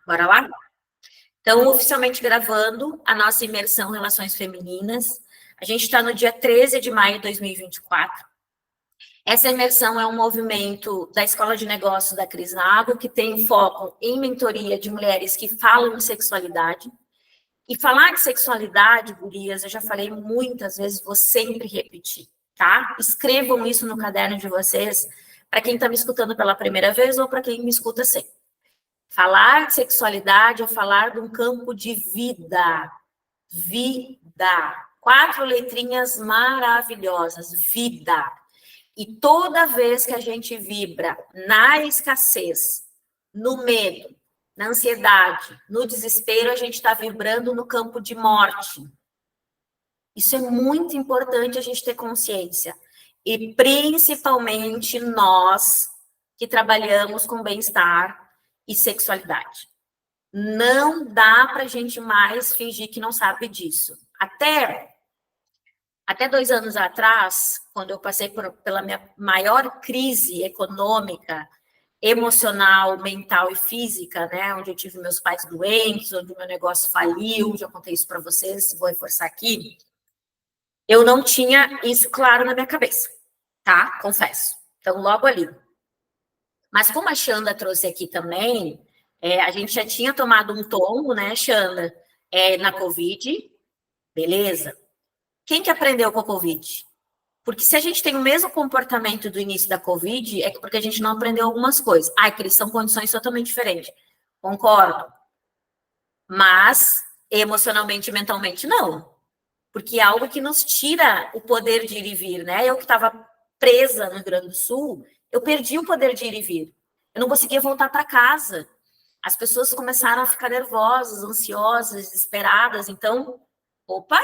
Bora lá? Então, oficialmente gravando a nossa imersão Relações Femininas. A gente está no dia 13 de maio de 2024. Essa imersão é um movimento da Escola de Negócios da Cris Nago, que tem foco em mentoria de mulheres que falam de sexualidade. E falar de sexualidade, gurias, eu já falei muitas vezes, vou sempre repetir, tá? Escrevam isso no caderno de vocês, para quem está me escutando pela primeira vez ou para quem me escuta sempre. Falar de sexualidade é falar de um campo de vida. Vida. 4 letrinhas maravilhosas. Vida. E toda vez que a gente vibra na escassez, no medo, na ansiedade, no desespero, a gente está vibrando no campo de morte. Isso é muito importante a gente ter consciência. E principalmente nós que trabalhamos com bem-estar e sexualidade. Não dá para a gente mais fingir que não sabe disso. Até 2 anos atrás, quando eu passei pela minha maior crise econômica, emocional, mental e física, né, onde eu tive meus pais doentes, onde o meu negócio faliu, já contei isso para vocês, vou reforçar aqui, eu não tinha isso claro na minha cabeça, tá? Confesso. Então, logo ali. Mas como a Xanda trouxe aqui também, a gente já tinha tomado um tombo, né, Xanda, na Covid, beleza? Quem que aprendeu com a Covid? Porque se a gente tem o mesmo comportamento do início da Covid, é porque a gente não aprendeu algumas coisas. Que eles são condições totalmente diferentes. Concordo. Mas, emocionalmente e mentalmente, não. Porque é algo que nos tira o poder de ir e vir, né? Eu que estava presa no Rio Grande do Sul, eu perdi o poder de ir e vir. Eu não conseguia voltar para casa. As pessoas começaram a ficar nervosas, ansiosas, desesperadas. Então, opa,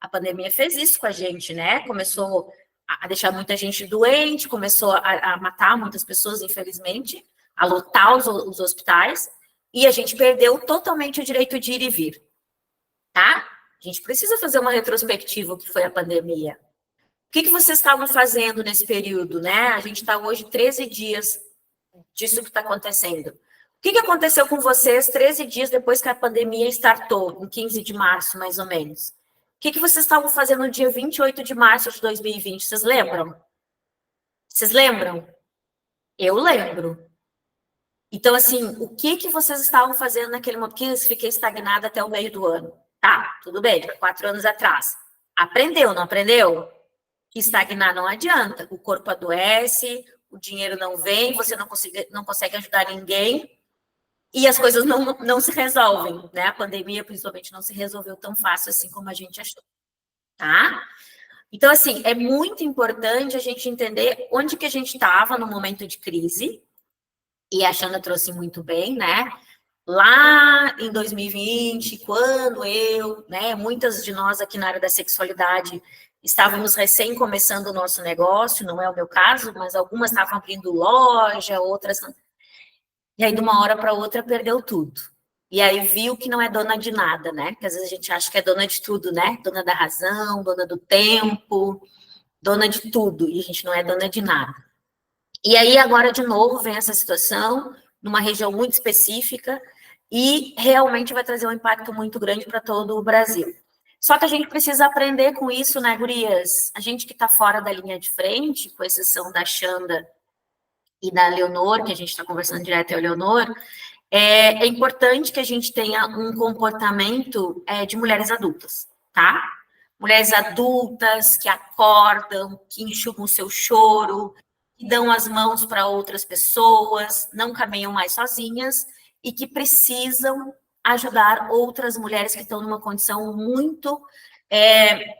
a pandemia fez isso com a gente, né? Começou a deixar muita gente doente, começou a matar muitas pessoas, infelizmente, a lotar os hospitais, e a gente perdeu totalmente o direito de ir e vir, tá? A gente precisa fazer uma retrospectiva do que foi a pandemia. O que vocês estavam fazendo nesse período, né? A gente está hoje 13 dias disso que está acontecendo. O que aconteceu com vocês 13 dias depois que a pandemia startou, em 15 de março, mais ou menos? O que vocês estavam fazendo no dia 28 de março de 2020? Vocês lembram? Vocês lembram? Eu lembro. Então, assim, o que vocês estavam fazendo naquele momento? Que eu fiquei estagnada até o meio do ano. Tá, tudo bem, 4 anos atrás. Aprendeu, não aprendeu? Que estagnar não adianta. O corpo adoece, o dinheiro não vem, você não consegue ajudar ninguém e as coisas não se resolvem, né? A pandemia, principalmente, não se resolveu tão fácil assim como a gente achou, tá? Então, assim, é muito importante a gente entender onde que a gente estava no momento de crise, e a Xanda trouxe muito bem, né? Lá em 2020, quando né, muitas de nós aqui na área da sexualidade estávamos recém começando o nosso negócio, não é o meu caso, mas algumas estavam abrindo loja, outras... E aí, de uma hora para outra, perdeu tudo. E aí viu que não é dona de nada, né? Porque às vezes a gente acha que é dona de tudo, né? Dona da razão, dona do tempo, dona de tudo. E a gente não é dona de nada. E aí, agora, de novo, vem essa situação, numa região muito específica, e realmente vai trazer um impacto muito grande para todo o Brasil. Só que a gente precisa aprender com isso, né, gurias? A gente que está fora da linha de frente, com exceção da Xanda e da Leonor, que a gente está conversando direto, é a Leonor, é importante que a gente tenha um comportamento de mulheres adultas, tá? Mulheres adultas que acordam, que enxugam o seu choro, que dão as mãos para outras pessoas, não caminham mais sozinhas e que precisam ajudar outras mulheres que estão numa condição muito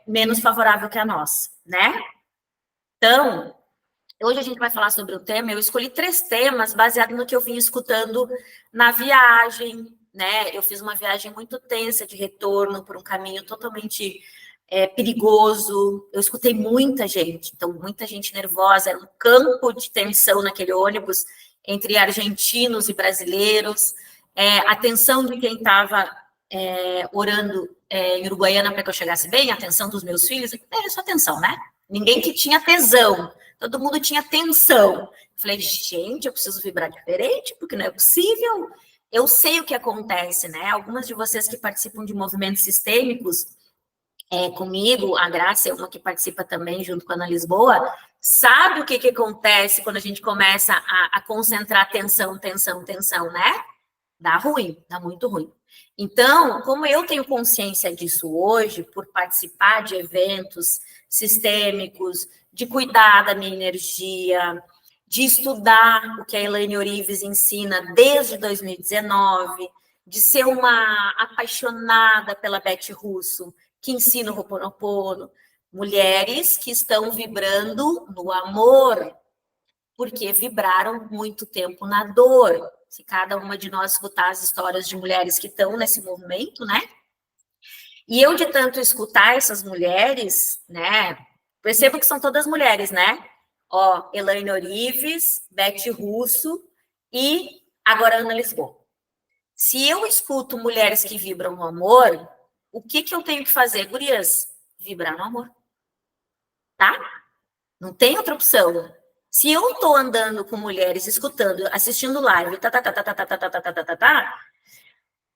menos favorável que a nossa, né? Então, hoje a gente vai falar sobre o tema. Eu escolhi 3 temas baseado no que eu vim escutando na viagem, né? Eu fiz uma viagem muito tensa de retorno por um caminho totalmente perigoso. Eu escutei muita gente, então muita gente nervosa. Era um campo de tensão naquele ônibus entre argentinos e brasileiros. A tensão de quem estava orando em Uruguaiana para que eu chegasse bem, a tensão dos meus filhos. Só tensão, né? Ninguém que tinha tesão. Todo mundo tinha tensão. Falei, gente, eu preciso vibrar diferente, porque não é possível. eu sei o que acontece, né? Algumas de vocês que participam de movimentos sistêmicos, comigo, a Graça é uma que participa também, junto com a Ana Lisboa, sabe o que acontece quando a gente começa a concentrar tensão, né? Dá ruim, dá muito ruim. Então, como eu tenho consciência disso hoje, por participar de eventos sistêmicos, de cuidar da minha energia, de estudar o que a Elaine Orives ensina desde 2019, de ser uma apaixonada pela Beth Russo, que ensina o Ho'oponopono, mulheres que estão vibrando no amor, porque vibraram muito tempo na dor. Se cada uma de nós escutar as histórias de mulheres que estão nesse movimento, né? E eu, de tanto escutar essas mulheres, né? Percebo que são todas mulheres, né? Ó, Elaine Orives, Beth Russo e agora Ana Lisboa. Se eu escuto mulheres que vibram no amor, o que eu tenho que fazer, gurias? Vibrar no amor. Tá? Não tem outra opção. Se eu estou andando com mulheres, escutando, assistindo live,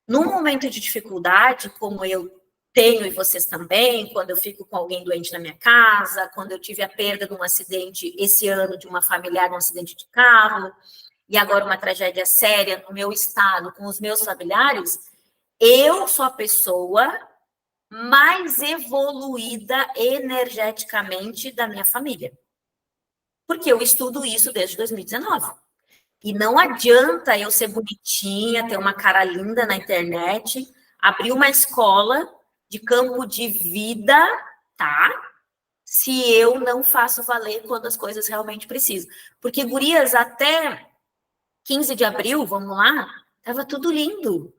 num momento de dificuldade, como eu tenho e vocês também, quando eu fico com alguém doente na minha casa, quando eu tive a perda de um acidente esse ano de uma familiar, um acidente de carro, e agora uma tragédia séria no meu estado, com os meus familiares, eu sou a pessoa mais evoluída energeticamente da minha família. Porque eu estudo isso desde 2019. E não adianta eu ser bonitinha, ter uma cara linda na internet, abrir uma escola de campo de vida, tá? Se eu não faço valer quando as coisas realmente precisam. Porque, gurias, até 15 de abril, vamos lá, estava tudo lindo,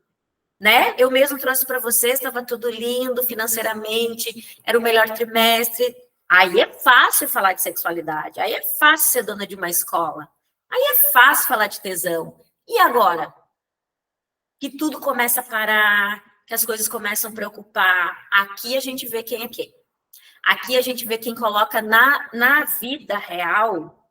né? Eu mesmo trouxe para vocês, estava tudo lindo financeiramente, era o melhor trimestre. Aí é fácil falar de sexualidade, aí é fácil ser dona de uma escola, aí é fácil falar de tesão. E agora? Que tudo começa a parar, que as coisas começam a preocupar. Aqui a gente vê quem é quem. Aqui a gente vê quem coloca na vida real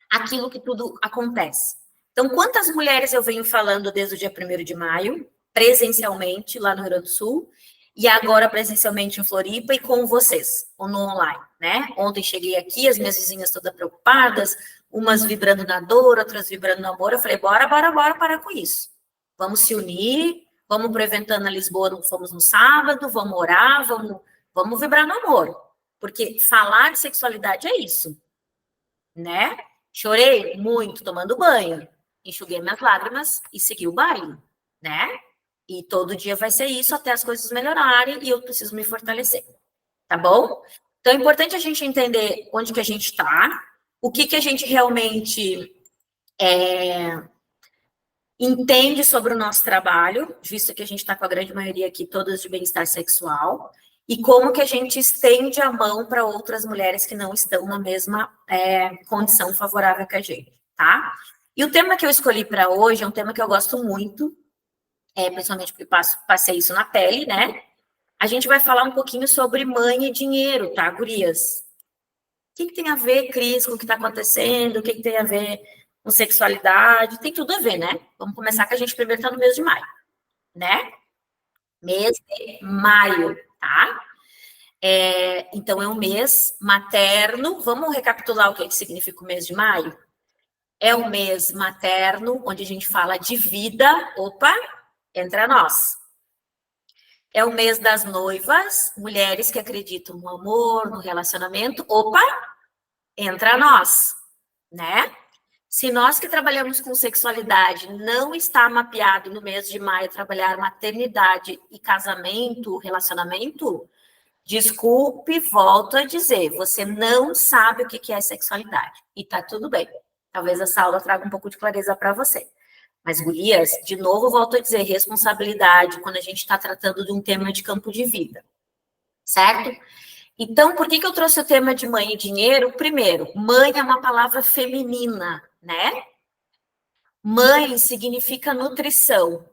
aquilo que tudo acontece. Então, quantas mulheres eu venho falando desde o dia 1º de maio, presencialmente, lá no Rio Grande do Sul, e agora presencialmente em Floripa e com vocês, ou no online, né? Ontem cheguei aqui, as minhas vizinhas todas preocupadas, umas vibrando na dor, outras vibrando no amor. Eu falei, bora parar com isso. Vamos se unir, vamos para o evento Ana Lisboa, fomos no sábado, vamos orar, vamos vibrar no amor. Porque falar de sexualidade é isso, né? Chorei muito tomando banho, enxuguei minhas lágrimas e segui o baile, né? E todo dia vai ser isso até as coisas melhorarem e eu preciso me fortalecer, tá bom? Então é importante a gente entender onde que a gente está, o que a gente realmente entende sobre o nosso trabalho, visto que a gente está com a grande maioria aqui todas de bem-estar sexual, e como que a gente estende a mão para outras mulheres que não estão na mesma condição favorável que a gente, tá? E o tema que eu escolhi para hoje é um tema que eu gosto muito, principalmente porque passei isso na pele, né? A gente vai falar um pouquinho sobre mãe e dinheiro, tá, gurias? O que tem a ver, Cris, com o que está acontecendo? O que tem a ver com sexualidade? Tem tudo a ver, né? Vamos começar que a gente primeiro está no mês de maio, né? Mês de maio, tá? Então, é um mês materno. Vamos recapitular o que significa o mês de maio? É um mês materno, onde a gente fala de vida. Opa, entra nós. É o mês das noivas, mulheres que acreditam no amor, no relacionamento. Opa, entra nós, né? Se nós que trabalhamos com sexualidade não está mapeado no mês de maio trabalhar maternidade e casamento, relacionamento, desculpe, volto a dizer, você não sabe o que é sexualidade. E tá tudo bem. Talvez essa aula traga um pouco de clareza para você. Mas, gurias, de novo, volto a dizer, responsabilidade quando a gente está tratando de um tema de campo de vida, certo? Então, por que eu trouxe o tema de mãe e dinheiro? Primeiro, mãe é uma palavra feminina, né? Mãe significa nutrição.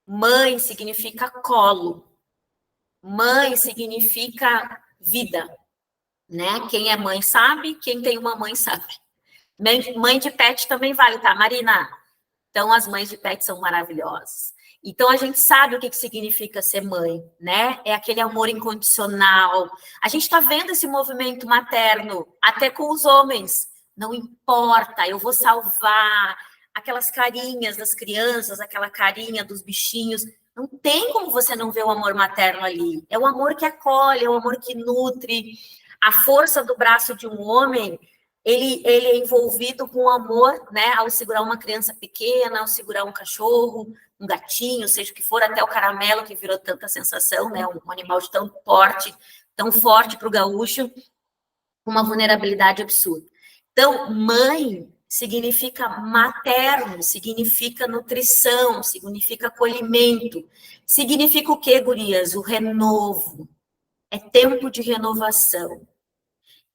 Mãe significa colo. Mãe significa vida, né? Quem é mãe sabe, quem tem uma mãe sabe. Mãe de pet também vale, tá, Marina? Então, as mães de pet são maravilhosas. Então, a gente sabe o que significa ser mãe, né? É aquele amor incondicional. A gente está vendo esse movimento materno, até com os homens. Não importa, eu vou salvar aquelas carinhas das crianças, aquela carinha dos bichinhos. Não tem como você não ver o amor materno ali. É o amor que acolhe, é o amor que nutre. A força do braço de um homem, ele é envolvido com amor, né? Ao segurar uma criança pequena, ao segurar um cachorro, um gatinho, seja o que for, até o caramelo, que virou tanta sensação, né? Um animal de tão forte para o gaúcho, com uma vulnerabilidade absurda. Então, mãe significa materno, significa nutrição, significa acolhimento. Significa o quê, gurias? O renovo. É tempo de renovação.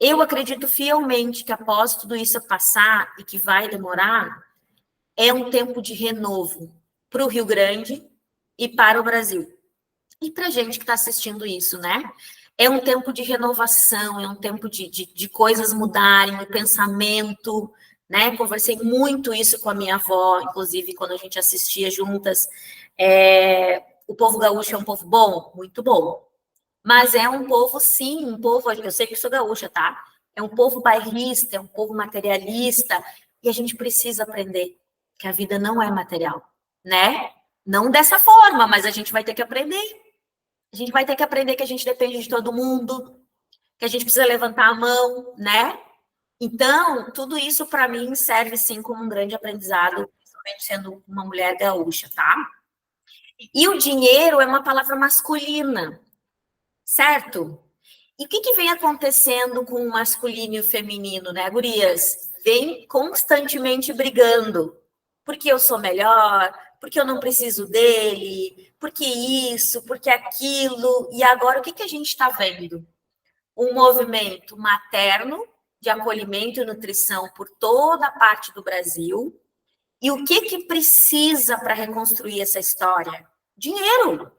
Eu acredito fielmente que após tudo isso passar, e que vai demorar, é um tempo de renovo para o Rio Grande e para o Brasil. E para a gente que está assistindo isso, né? É um tempo de renovação, é um tempo de coisas mudarem, o pensamento, né? Conversei muito isso com a minha avó, inclusive, quando a gente assistia juntas. O povo gaúcho é um povo bom? Muito bom. Mas é um povo, sim, um povo, eu sei que eu sou gaúcha, tá? É um povo bairrista, é um povo materialista, e a gente precisa aprender que a vida não é material, né? Não dessa forma, mas a gente vai ter que aprender. A gente vai ter que aprender que a gente depende de todo mundo, que a gente precisa levantar a mão, né? Então, tudo isso para mim serve sim como um grande aprendizado, principalmente sendo uma mulher gaúcha, tá? E o dinheiro é uma palavra masculina, certo? E o que vem acontecendo com o masculino e o feminino, né, gurias? Vem constantemente brigando. Porque eu sou melhor, porque eu não preciso dele, porque isso, porque aquilo. E agora, o que a gente está vendo? Um movimento materno de acolhimento e nutrição por toda a parte do Brasil. E o que precisa para reconstruir essa história? Dinheiro.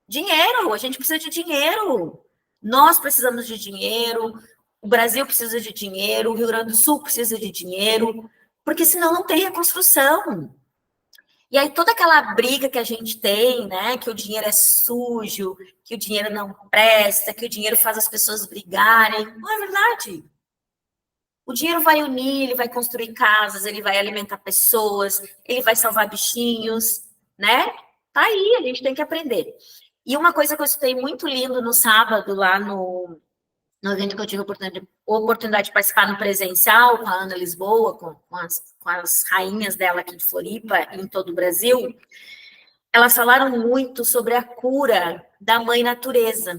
Dinheiro. A gente precisa de dinheiro. Nós precisamos de dinheiro. O Brasil precisa de dinheiro. O Rio Grande do Sul precisa de dinheiro. Porque senão não tem reconstrução. E aí toda aquela briga que a gente tem, né, que o dinheiro é sujo, que o dinheiro não presta, que o dinheiro faz as pessoas brigarem, não é verdade. O dinheiro vai unir, ele vai construir casas, ele vai alimentar pessoas, ele vai salvar bichinhos, né? Tá aí, a gente tem que aprender. E uma coisa que eu escutei muito lindo no sábado, lá no evento que eu tive a oportunidade de participar no presencial com a Ana Lisboa, com as rainhas dela aqui de Floripa e em todo o Brasil, elas falaram muito sobre a cura da mãe natureza.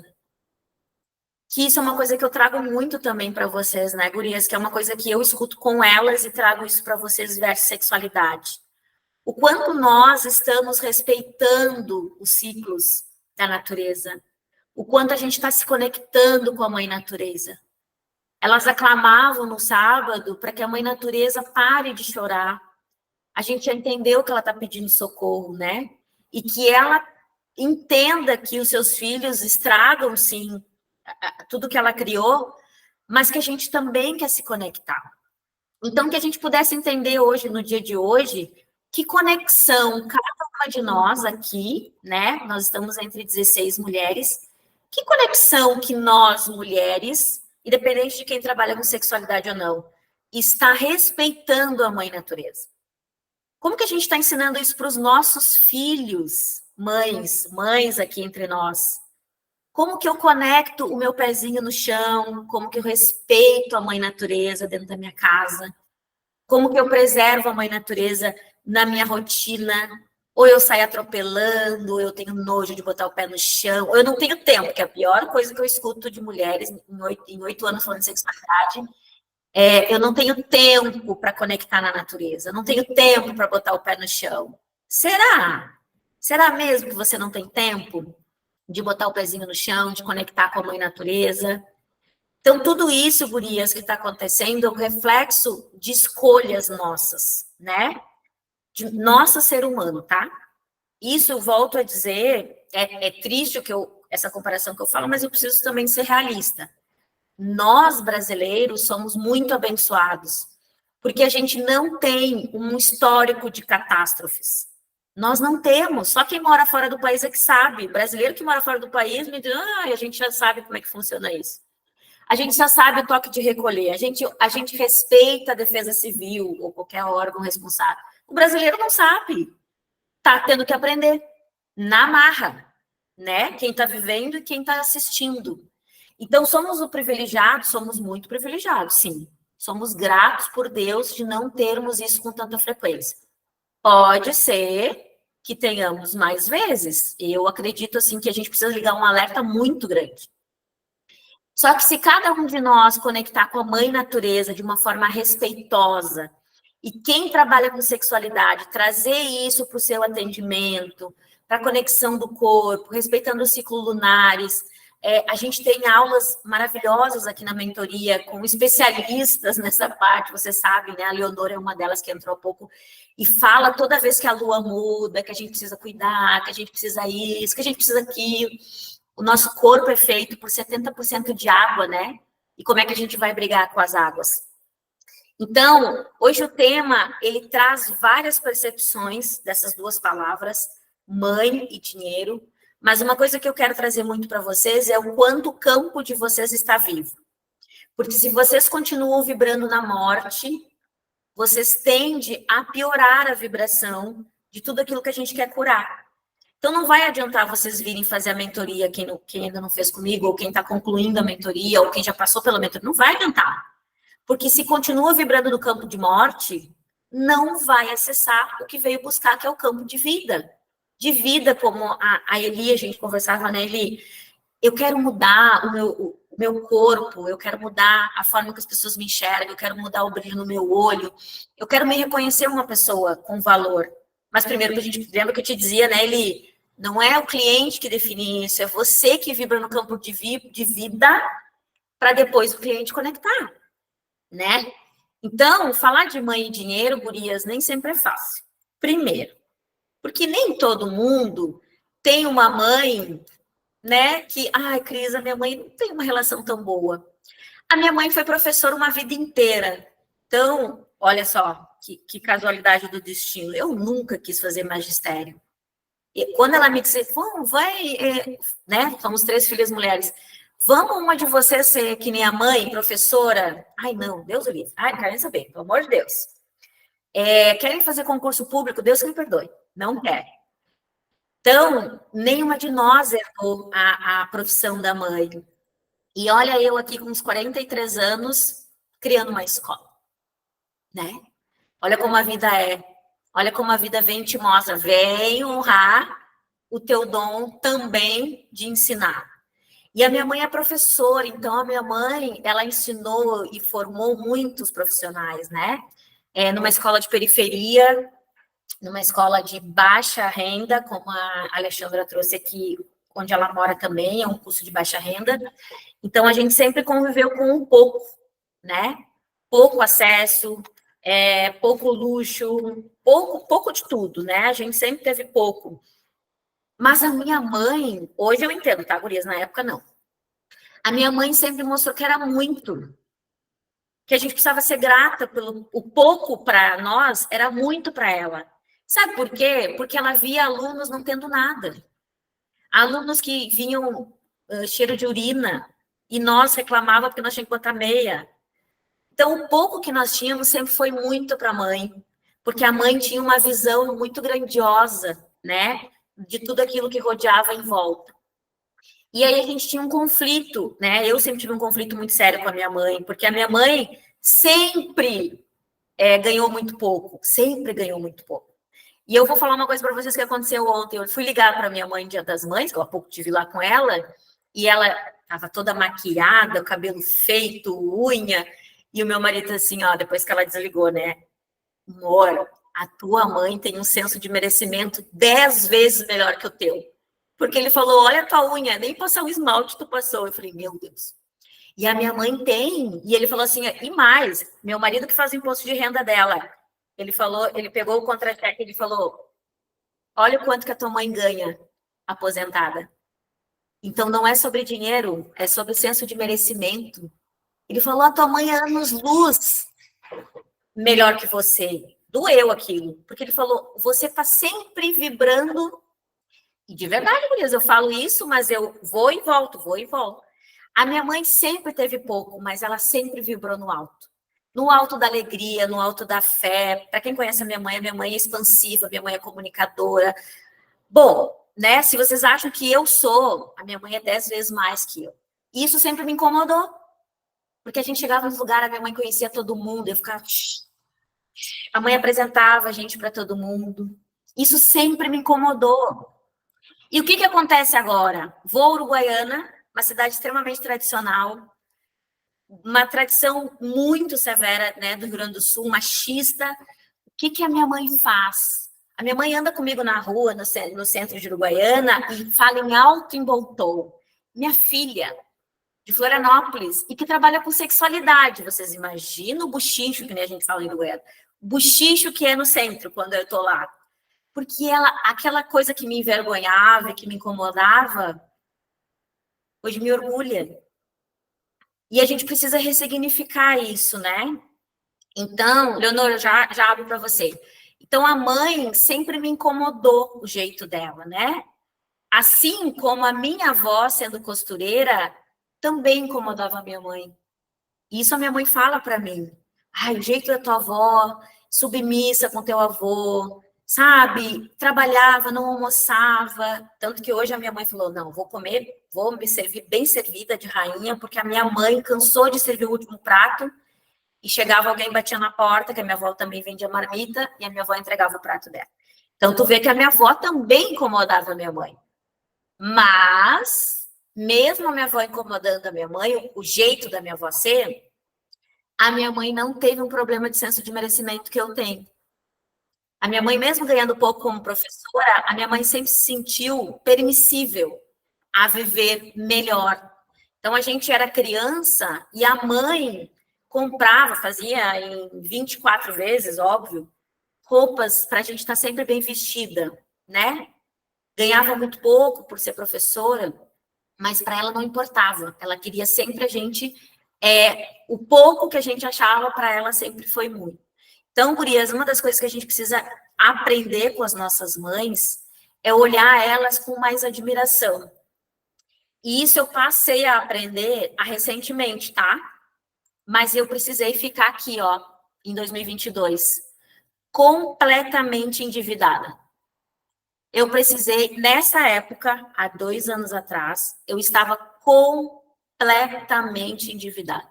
Que isso é uma coisa que eu trago muito também para vocês, né, gurias? Que é uma coisa que eu escuto com elas e trago isso para vocês versus sexualidade. O quanto nós estamos respeitando os ciclos da natureza. O quanto a gente está se conectando com a mãe natureza. Elas aclamavam no sábado para que a mãe natureza pare de chorar. A gente já entendeu que ela está pedindo socorro, né? E que ela entenda que os seus filhos estragam, sim, tudo que ela criou, mas que a gente também quer se conectar. Então, que a gente pudesse entender hoje, no dia de hoje, que conexão cada uma de nós aqui, né? Nós estamos entre 16 mulheres. Que conexão que nós, mulheres, independente de quem trabalha com sexualidade ou não, está respeitando a mãe natureza? Como que a gente está ensinando isso para os nossos filhos, mães aqui entre nós? Como que eu conecto o meu pezinho no chão? Como que eu respeito a mãe natureza dentro da minha casa? Como que eu preservo a mãe natureza na minha rotina? Ou eu saio atropelando, ou eu tenho nojo de botar o pé no chão, ou eu não tenho tempo, que é a pior coisa que eu escuto de mulheres em 8 anos falando de sexualidade. Eu não tenho tempo para conectar na natureza, eu não tenho tempo para botar o pé no chão. Será? Será mesmo que você não tem tempo de botar o pezinho no chão, de conectar com a mãe natureza? Então, tudo isso, gurias, que está acontecendo é um reflexo de escolhas nossas, né? De nosso ser humano, tá? Isso, eu volto a dizer, é triste essa comparação que eu falo, mas eu preciso também ser realista. Nós, brasileiros, somos muito abençoados, porque a gente não tem um histórico de catástrofes. Nós não temos, só quem mora fora do país é que sabe. Brasileiro que mora fora do país me diz, a gente já sabe como é que funciona isso. A gente já sabe o toque de recolher, a gente respeita a defesa civil ou qualquer órgão responsável. O brasileiro não sabe, está tendo que aprender na marra, né? Quem está vivendo e quem está assistindo. Então, somos o privilegiado, somos muito privilegiados, sim. Somos gratos por Deus de não termos isso com tanta frequência. Pode ser que tenhamos mais vezes. Eu acredito, assim, que a gente precisa ligar um alerta muito grande. Só que se cada um de nós conectar com a mãe natureza de uma forma respeitosa, e quem trabalha com sexualidade, trazer isso para o seu atendimento, para a conexão do corpo, respeitando os ciclos lunares, a gente tem aulas maravilhosas aqui na mentoria, com especialistas nessa parte, você sabe, né? A Leonora é uma delas que entrou há pouco, e fala toda vez que a lua muda, que a gente precisa cuidar, que a gente precisa isso, que a gente precisa aquilo. O nosso corpo é feito por 70% de água, né? E como é que a gente vai brigar com as águas? Então, hoje o tema, ele traz várias percepções dessas duas palavras, mãe e dinheiro, mas uma coisa que eu quero trazer muito para vocês é o quanto o campo de vocês está vivo. Porque se vocês continuam vibrando na morte, vocês tendem a piorar a vibração de tudo aquilo que a gente quer curar. Então, não vai adiantar vocês virem fazer a mentoria, quem ainda não fez comigo, ou quem está concluindo a mentoria, ou quem já passou pela mentoria, não vai adiantar. Porque se continua vibrando no campo de morte, não vai acessar o que veio buscar, que é o campo de vida. De vida, como a Eli, a gente conversava, né, Eli? Eu quero mudar o meu corpo, eu quero mudar a forma que as pessoas me enxergam, eu quero mudar o brilho no meu olho, eu quero me reconhecer uma pessoa com valor. Mas primeiro que a gente lembra que eu te dizia, né, Eli? Não é o cliente que define isso, é você que vibra no campo de vida para depois o cliente conectar, né? Então, falar de mãe e dinheiro, gurias, nem sempre é fácil. Primeiro, porque nem todo mundo tem uma mãe, né, que, ai, Cris, a minha mãe não tem uma relação tão boa. A minha mãe foi professora uma vida inteira. Então, olha só, que casualidade do destino. Eu nunca quis fazer magistério. E quando ela me disse, vamos, vai, né? Somos 3 filhas mulheres. Vamos uma de vocês ser que nem a mãe, professora? Ai, não, Deus o livre. Ai, não quero nem saber, pelo amor de Deus. Querem fazer concurso público? Deus que me perdoe. Não quer. Então, nenhuma de nós herdou a profissão da mãe. E olha eu aqui com uns 43 anos, criando uma escola. Né? Olha como a vida é. Olha como a vida vem e te mostra. Vem honrar o teu dom também de ensinar. E a minha mãe é professora, então a minha mãe, ela ensinou e formou muitos profissionais, né? Numa escola de periferia, numa escola de baixa renda, como a Alexandra trouxe aqui, onde ela mora também, é um curso de baixa renda. Então, a gente sempre conviveu com um pouco, né? Pouco acesso, pouco luxo, pouco de tudo, né? A gente sempre teve pouco. Mas a minha mãe, hoje eu entendo, tá, gurias? Na época, não. A minha mãe sempre mostrou que era muito. Que a gente precisava ser grata pelo o pouco para nós, era muito para ela. Sabe por quê? Porque ela via alunos não tendo nada. Alunos que vinham cheiro de urina e nós reclamava porque nós tínhamos que botar meia. Então, o pouco que nós tínhamos sempre foi muito para a mãe, porque a mãe tinha uma visão muito grandiosa, né, de tudo aquilo que rodeava em volta. E aí a gente tinha um conflito, né? Eu sempre tive um conflito muito sério com a minha mãe, porque a minha mãe sempre ganhou muito pouco, sempre ganhou muito pouco. E eu vou falar uma coisa para vocês que aconteceu ontem. Eu fui ligar para minha mãe Dia das Mães, que eu há pouco estive lá com ela, e ela estava toda maquiada, o cabelo feito, unha, e o meu marido assim, ó, depois que ela desligou, né? Amor, a tua mãe tem um senso de merecimento 10 vezes melhor que o teu. Porque ele falou, olha a tua unha, nem passar um esmalte tu passou. Eu falei, meu Deus. E a minha mãe tem. E ele falou assim, e mais, meu marido que faz o imposto de renda dela. Ele falou, ele pegou o contra-cheque e ele falou, olha o quanto que a tua mãe ganha aposentada. Então, não é sobre dinheiro, é sobre senso de merecimento. Ele falou, a tua mãe é anos-luz melhor que você. Doeu aquilo, porque ele falou, você tá sempre vibrando, e de verdade, Gurias, eu falo isso, mas eu vou e volto, vou e volto. A minha mãe sempre teve pouco, mas ela sempre vibrou no alto. No alto da alegria, no alto da fé. Para quem conhece a minha mãe é expansiva, minha mãe é comunicadora. Bom, né? Se vocês acham que eu sou, a minha mãe é 10 vezes mais que eu. E isso sempre me incomodou. Porque a gente chegava nos lugares, a minha mãe conhecia todo mundo, eu ficava. A mãe apresentava a gente para todo mundo. Isso sempre me incomodou. E o que acontece agora? Vou a Uruguaiana, uma cidade extremamente tradicional, uma tradição muito severa, né, do Rio Grande do Sul, machista. O que a minha mãe faz? A minha mãe anda comigo na rua, no centro de Uruguaiana, e fala em alto em bom tom. Minha filha, de Florianópolis, e que trabalha com sexualidade. Vocês imaginam o buchicho, que nem a gente fala em Uruguaiana. Buchicho que é no centro, quando eu tô lá. Porque ela, aquela coisa que me envergonhava, que me incomodava, hoje me orgulha. E a gente precisa ressignificar isso, né? Então, Leonor, eu já abro para você. Então, a mãe sempre me incomodou o jeito dela, né? Assim como a minha avó, sendo costureira, também incomodava a minha mãe. Isso a minha mãe fala para mim. Ai, o jeito da tua avó, submissa com teu avô, sabe? Trabalhava, não almoçava. Tanto que hoje a minha mãe falou: não, vou comer, vou me servir bem servida de rainha, porque a minha mãe cansou de servir o último prato e chegava alguém, batia na porta, que a minha avó também vendia marmita, e a minha avó entregava o prato dela. Então, tu vê que a minha avó também incomodava a minha mãe. Mas, mesmo a minha avó incomodando a minha mãe, o jeito da minha avó ser, a minha mãe não teve um problema de senso de merecimento que eu tenho. A minha mãe, mesmo ganhando pouco como professora, a minha mãe sempre se sentiu permissível a viver melhor. Então, a gente era criança e a mãe comprava, fazia em 24 vezes, óbvio, roupas para a gente estar sempre bem vestida, né? Ganhava muito pouco por ser professora, mas para ela não importava. Ela queria sempre a gente, o pouco que a gente achava para ela sempre foi muito. Então, gurias, uma das coisas que a gente precisa aprender com as nossas mães é olhar elas com mais admiração. E isso eu passei a aprender recentemente, tá? Mas eu precisei ficar aqui, ó, em 2022, completamente endividada. Eu precisei, nessa época, há 2 anos atrás, eu estava completamente endividada.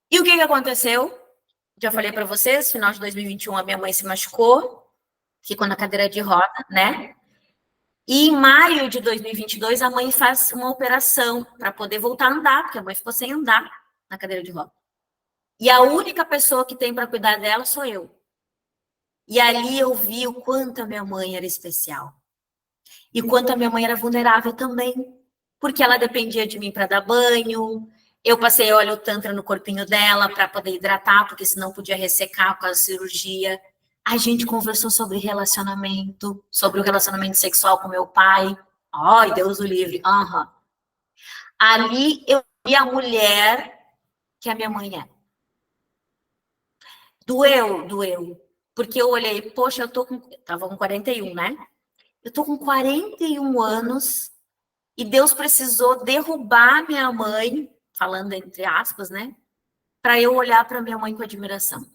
E o que aconteceu? Já falei para vocês, final de 2021, a minha mãe se machucou, ficou na cadeira de roda, né? E em maio de 2022, a mãe faz uma operação para poder voltar a andar, porque a mãe ficou sem andar na cadeira de roda. E a única pessoa que tem para cuidar dela sou eu. E ali eu vi o quanto a minha mãe era especial. E o quanto a minha mãe era vulnerável também. Porque ela dependia de mim para dar banho. Eu passei óleo tantra no corpinho dela para poder hidratar, porque senão podia ressecar com a cirurgia. A gente conversou sobre relacionamento, sobre o relacionamento sexual com meu pai. Ai, Deus o livre. Uhum. Ali eu vi a mulher que a minha mãe é. Doeu. Porque eu olhei, poxa, tava com 41, né? Eu tô com 41 anos e Deus precisou derrubar minha mãe, falando entre aspas, né? Para eu olhar para minha mãe com admiração.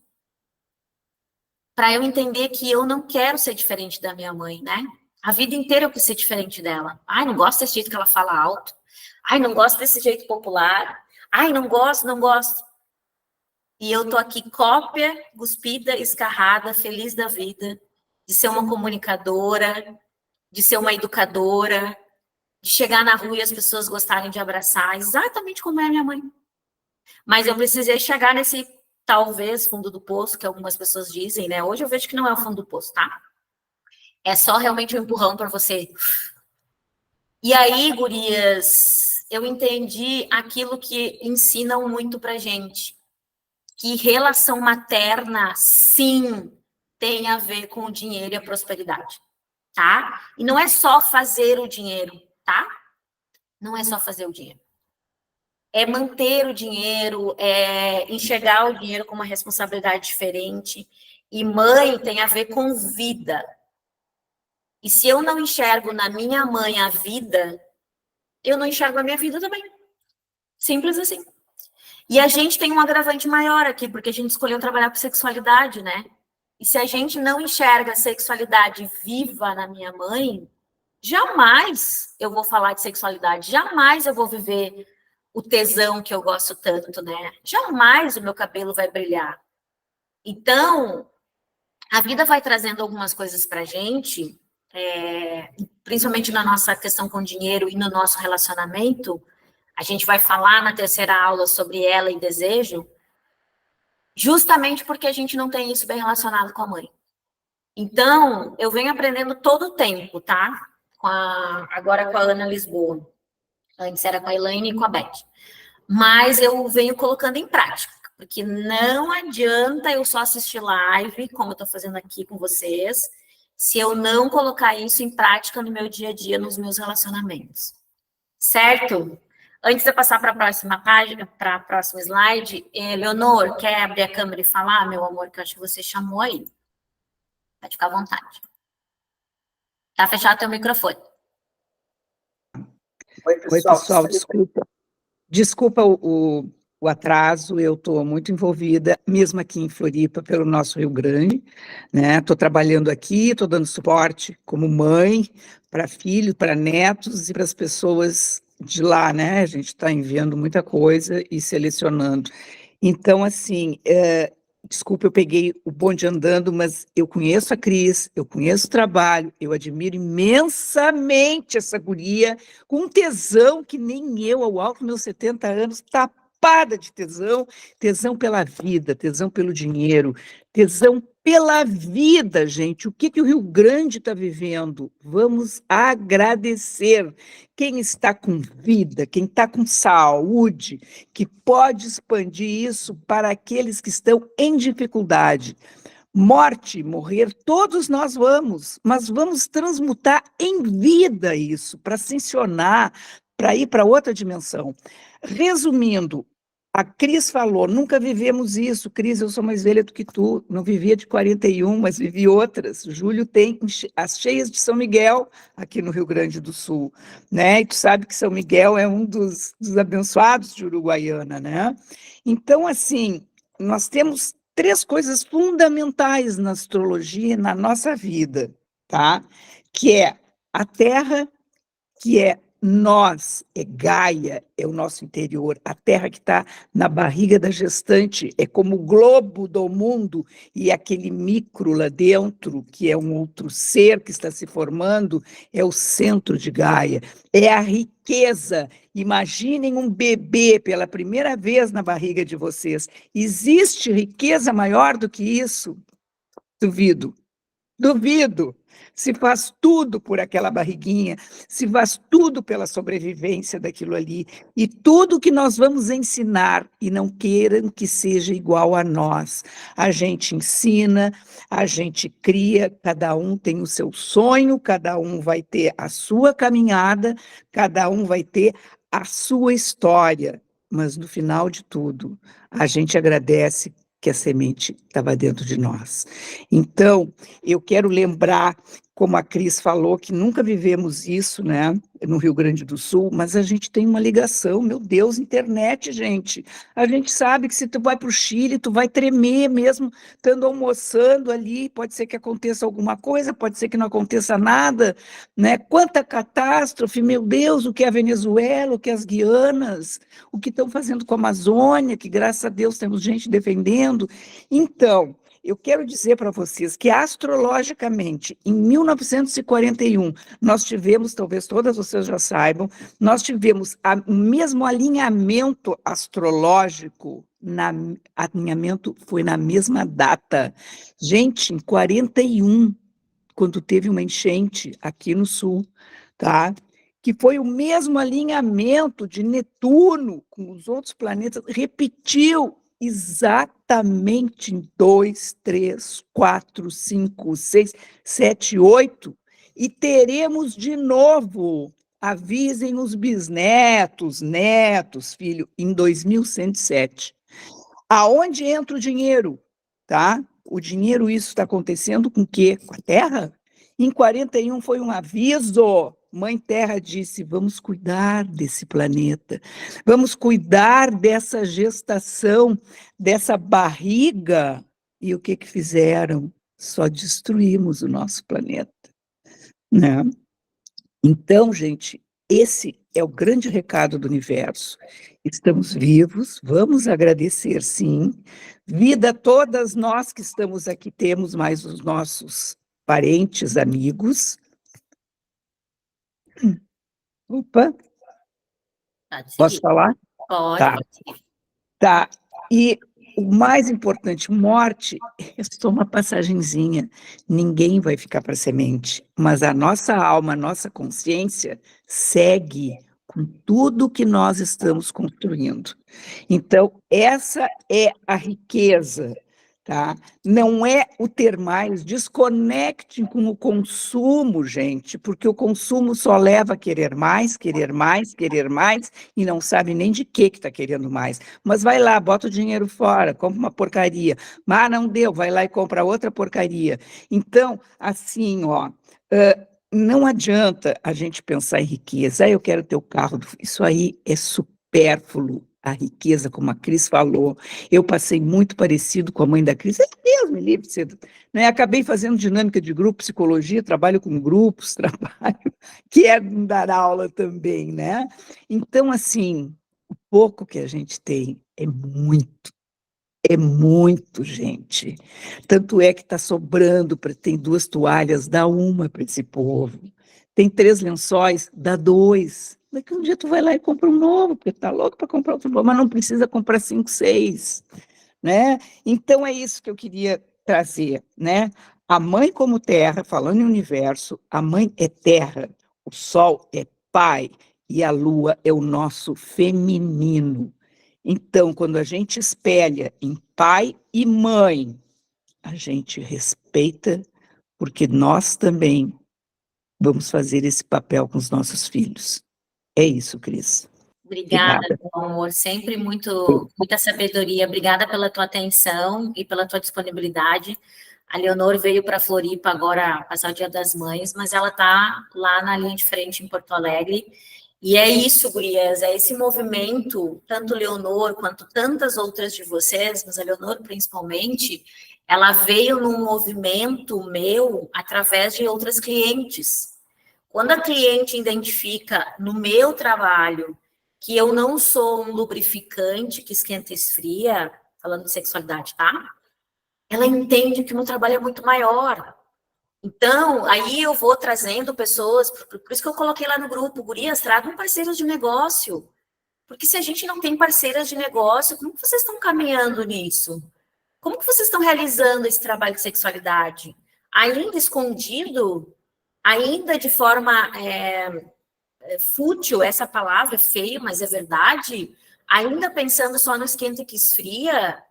Para eu entender que eu não quero ser diferente da minha mãe, né? A vida inteira eu quis ser diferente dela. Ai, não gosto desse jeito que ela fala alto. Ai, não gosto desse jeito popular. Ai, não gosto. E eu tô aqui cópia, cuspida, escarrada, feliz da vida, de ser uma comunicadora, de ser uma educadora, de chegar na rua e as pessoas gostarem de abraçar, exatamente como é a minha mãe. Mas eu precisei chegar nesse, talvez, fundo do poço, que algumas pessoas dizem, né? Hoje eu vejo que não é o fundo do poço, tá? É só realmente um empurrão para você. E aí, gurias, eu entendi aquilo que ensinam muito pra gente, que relação materna, sim, tem a ver com o dinheiro e a prosperidade, tá? E não é só fazer o dinheiro, tá? Não é só fazer o dinheiro. é manter o dinheiro, é enxergar o dinheiro como uma responsabilidade diferente. E mãe tem a ver com vida. E se eu não enxergo na minha mãe a vida, eu não enxergo a minha vida também. Simples assim. E a gente tem um agravante maior aqui, porque a gente escolheu trabalhar com sexualidade, né? E se a gente não enxerga a sexualidade viva na minha mãe, jamais eu vou falar de sexualidade, jamais eu vou viver o tesão que eu gosto tanto, né? Jamais o meu cabelo vai brilhar. Então, a vida vai trazendo algumas coisas pra gente, principalmente na nossa questão com dinheiro e no nosso relacionamento. A gente vai falar na terceira aula sobre ela e desejo, justamente porque a gente não tem isso bem relacionado com a mãe. Então, eu venho aprendendo todo o tempo, tá? Agora com a Ana Lisboa. Antes era com a Elaine e com a Beth. Mas eu venho colocando em prática, porque não adianta eu só assistir live, como eu estou fazendo aqui com vocês, se eu não colocar isso em prática no meu dia a dia, nos meus relacionamentos. Certo? Antes de eu passar para a próxima página, para a próxima slide, Leonor, quer abrir a câmera e falar, meu amor, que eu acho que você chamou aí. Pode ficar à vontade. Tá fechado teu microfone. Oi, pessoal, desculpa. Desculpa o atraso, eu estou muito envolvida, mesmo aqui em Floripa, pelo nosso Rio Grande, né? Estou trabalhando aqui, estou dando suporte como mãe para filhos, para netos e para as pessoas de lá, né? A gente está enviando muita coisa e selecionando. Então, assim, desculpa, eu peguei o bonde andando, mas eu conheço a Cris, eu conheço o trabalho, eu admiro imensamente essa guria, com um tesão que nem eu, ao alto dos meus 70 anos, tapada de tesão, tesão pela vida, tesão pelo dinheiro, tesão pela vida, gente. O que o Rio Grande está vivendo? Vamos agradecer quem está com vida, quem está com saúde, que pode expandir isso para aqueles que estão em dificuldade. Morte, morrer, todos nós vamos, mas vamos transmutar em vida isso, para ascensionar, para ir para outra dimensão. Resumindo, a Cris falou, nunca vivemos isso, Cris, eu sou mais velha do que tu, não vivia de 41, mas vivi outras. Júlio tem as cheias de São Miguel, aqui no Rio Grande do Sul, né? E tu sabe que São Miguel é um dos abençoados de Uruguaiana, né? Então, assim, nós temos 3 coisas fundamentais na astrologia e na nossa vida, tá? Que é a Terra, que é nós, é Gaia, é o nosso interior, a Terra que está na barriga da gestante, é como o globo do mundo, e aquele micro lá dentro, que é um outro ser que está se formando, é o centro de Gaia, é a riqueza. Imaginem um bebê pela primeira vez na barriga de vocês. Existe riqueza maior do que isso? Duvido. Duvido. Se faz tudo por aquela barriguinha, se faz tudo pela sobrevivência daquilo ali, e tudo que nós vamos ensinar, e não queiram que seja igual a nós. A gente ensina, a gente cria, cada um tem o seu sonho, cada um vai ter a sua caminhada, cada um vai ter a sua história, mas no final de tudo, a gente agradece que a semente estava dentro de nós. Então, eu quero lembrar, como a Cris falou, que nunca vivemos isso, né, no Rio Grande do Sul, mas a gente tem uma ligação, meu Deus, internet, gente. A gente sabe que se tu vai para o Chile, tu vai tremer mesmo, estando almoçando ali, pode ser que aconteça alguma coisa, pode ser que não aconteça nada, né? Quanta catástrofe, meu Deus, o que é a Venezuela, o que é as Guianas, o que estão fazendo com a Amazônia, que graças a Deus temos gente defendendo. Então, eu quero dizer para vocês que, astrologicamente, em 1941, nós tivemos, talvez todas vocês já saibam, nós tivemos o mesmo alinhamento astrológico, alinhamento foi na mesma data. Gente, em 41, quando teve uma enchente aqui no sul, tá? Que foi o mesmo alinhamento de Netuno com os outros planetas, repetiu exatamente em 2, 3, 4, 5, 6, 7, 8, e teremos de novo avisem os bisnetos, netos, filho, em 2107. Aonde entra o dinheiro, tá? O dinheiro, isso está acontecendo com o quê? Com a terra? Em 41 foi um aviso. Mãe Terra disse: vamos cuidar desse planeta, vamos cuidar dessa gestação, dessa barriga. E o que que fizeram? Só destruímos o nosso planeta, né? Então, gente, esse é o grande recado do universo. Estamos vivos, vamos agradecer, sim. Vida, todas nós que estamos aqui temos, mais os nossos parentes, amigos. Opa, Pode posso seguir. falar? Pode, Tá, pode seguir. tá. E o mais importante, morte é só uma passagenzinha. Ninguém vai ficar para semente, mas a nossa alma, a nossa consciência segue com tudo que nós estamos construindo. Então, essa é a riqueza, tá? Não é o ter mais, desconecte com o consumo, gente, porque o consumo só leva a querer mais, querer mais, querer mais, e não sabe nem de que está querendo mais. Mas vai lá, bota o dinheiro fora, compra uma porcaria. Ah, não deu, vai lá e compra outra porcaria. Então, assim, ó, não adianta a gente pensar em riqueza. Ah, eu quero ter o carro. Isso aí é supérfluo. A riqueza, como a Cris falou, eu passei muito parecido com a mãe da Cris. Deus me livre, cedo, né? Acabei fazendo dinâmica de grupo, psicologia, trabalho com grupos, trabalho, quero dar aula também, né? Então, assim, o pouco que a gente tem é muito, gente. Tanto é que está sobrando, tem 2 toalhas, dá uma para esse povo. Tem 3 lençóis, dá 2. Daqui um dia tu vai lá e compra um novo, porque tá louco para comprar outro novo, mas não precisa comprar 5, 6, né? Então é isso que eu queria trazer, né? A mãe como terra, falando em universo, a mãe é terra, o sol é pai e a lua é o nosso feminino. Então, quando a gente espelha em pai e mãe, a gente respeita, porque nós também vamos fazer esse papel com os nossos filhos. É isso, Cris. Obrigada, Obrigada. meu amor. Sempre muita sabedoria. Obrigada pela tua atenção e pela tua disponibilidade. A Leonor veio para Floripa agora passar o Dia das Mães, mas ela está lá na linha de frente em Porto Alegre. E é isso, gurias, é esse movimento, tanto Leonor quanto tantas outras de vocês, mas a Leonor principalmente, ela veio num movimento meu através de outras clientes. Quando a cliente identifica no meu trabalho que eu não sou um lubrificante que esquenta e esfria, falando de sexualidade, tá? Ela entende que o meu trabalho é muito maior. Então, aí eu vou trazendo pessoas, por isso que eu coloquei lá no grupo, gurias, tragam parceiros de negócio. Porque se a gente não tem parceiras de negócio, como que vocês estão caminhando nisso? Como que vocês estão realizando esse trabalho de sexualidade? Ainda escondido? Ainda de forma fútil, essa palavra é feio, mas é verdade? Ainda pensando só no esquenta que esfria?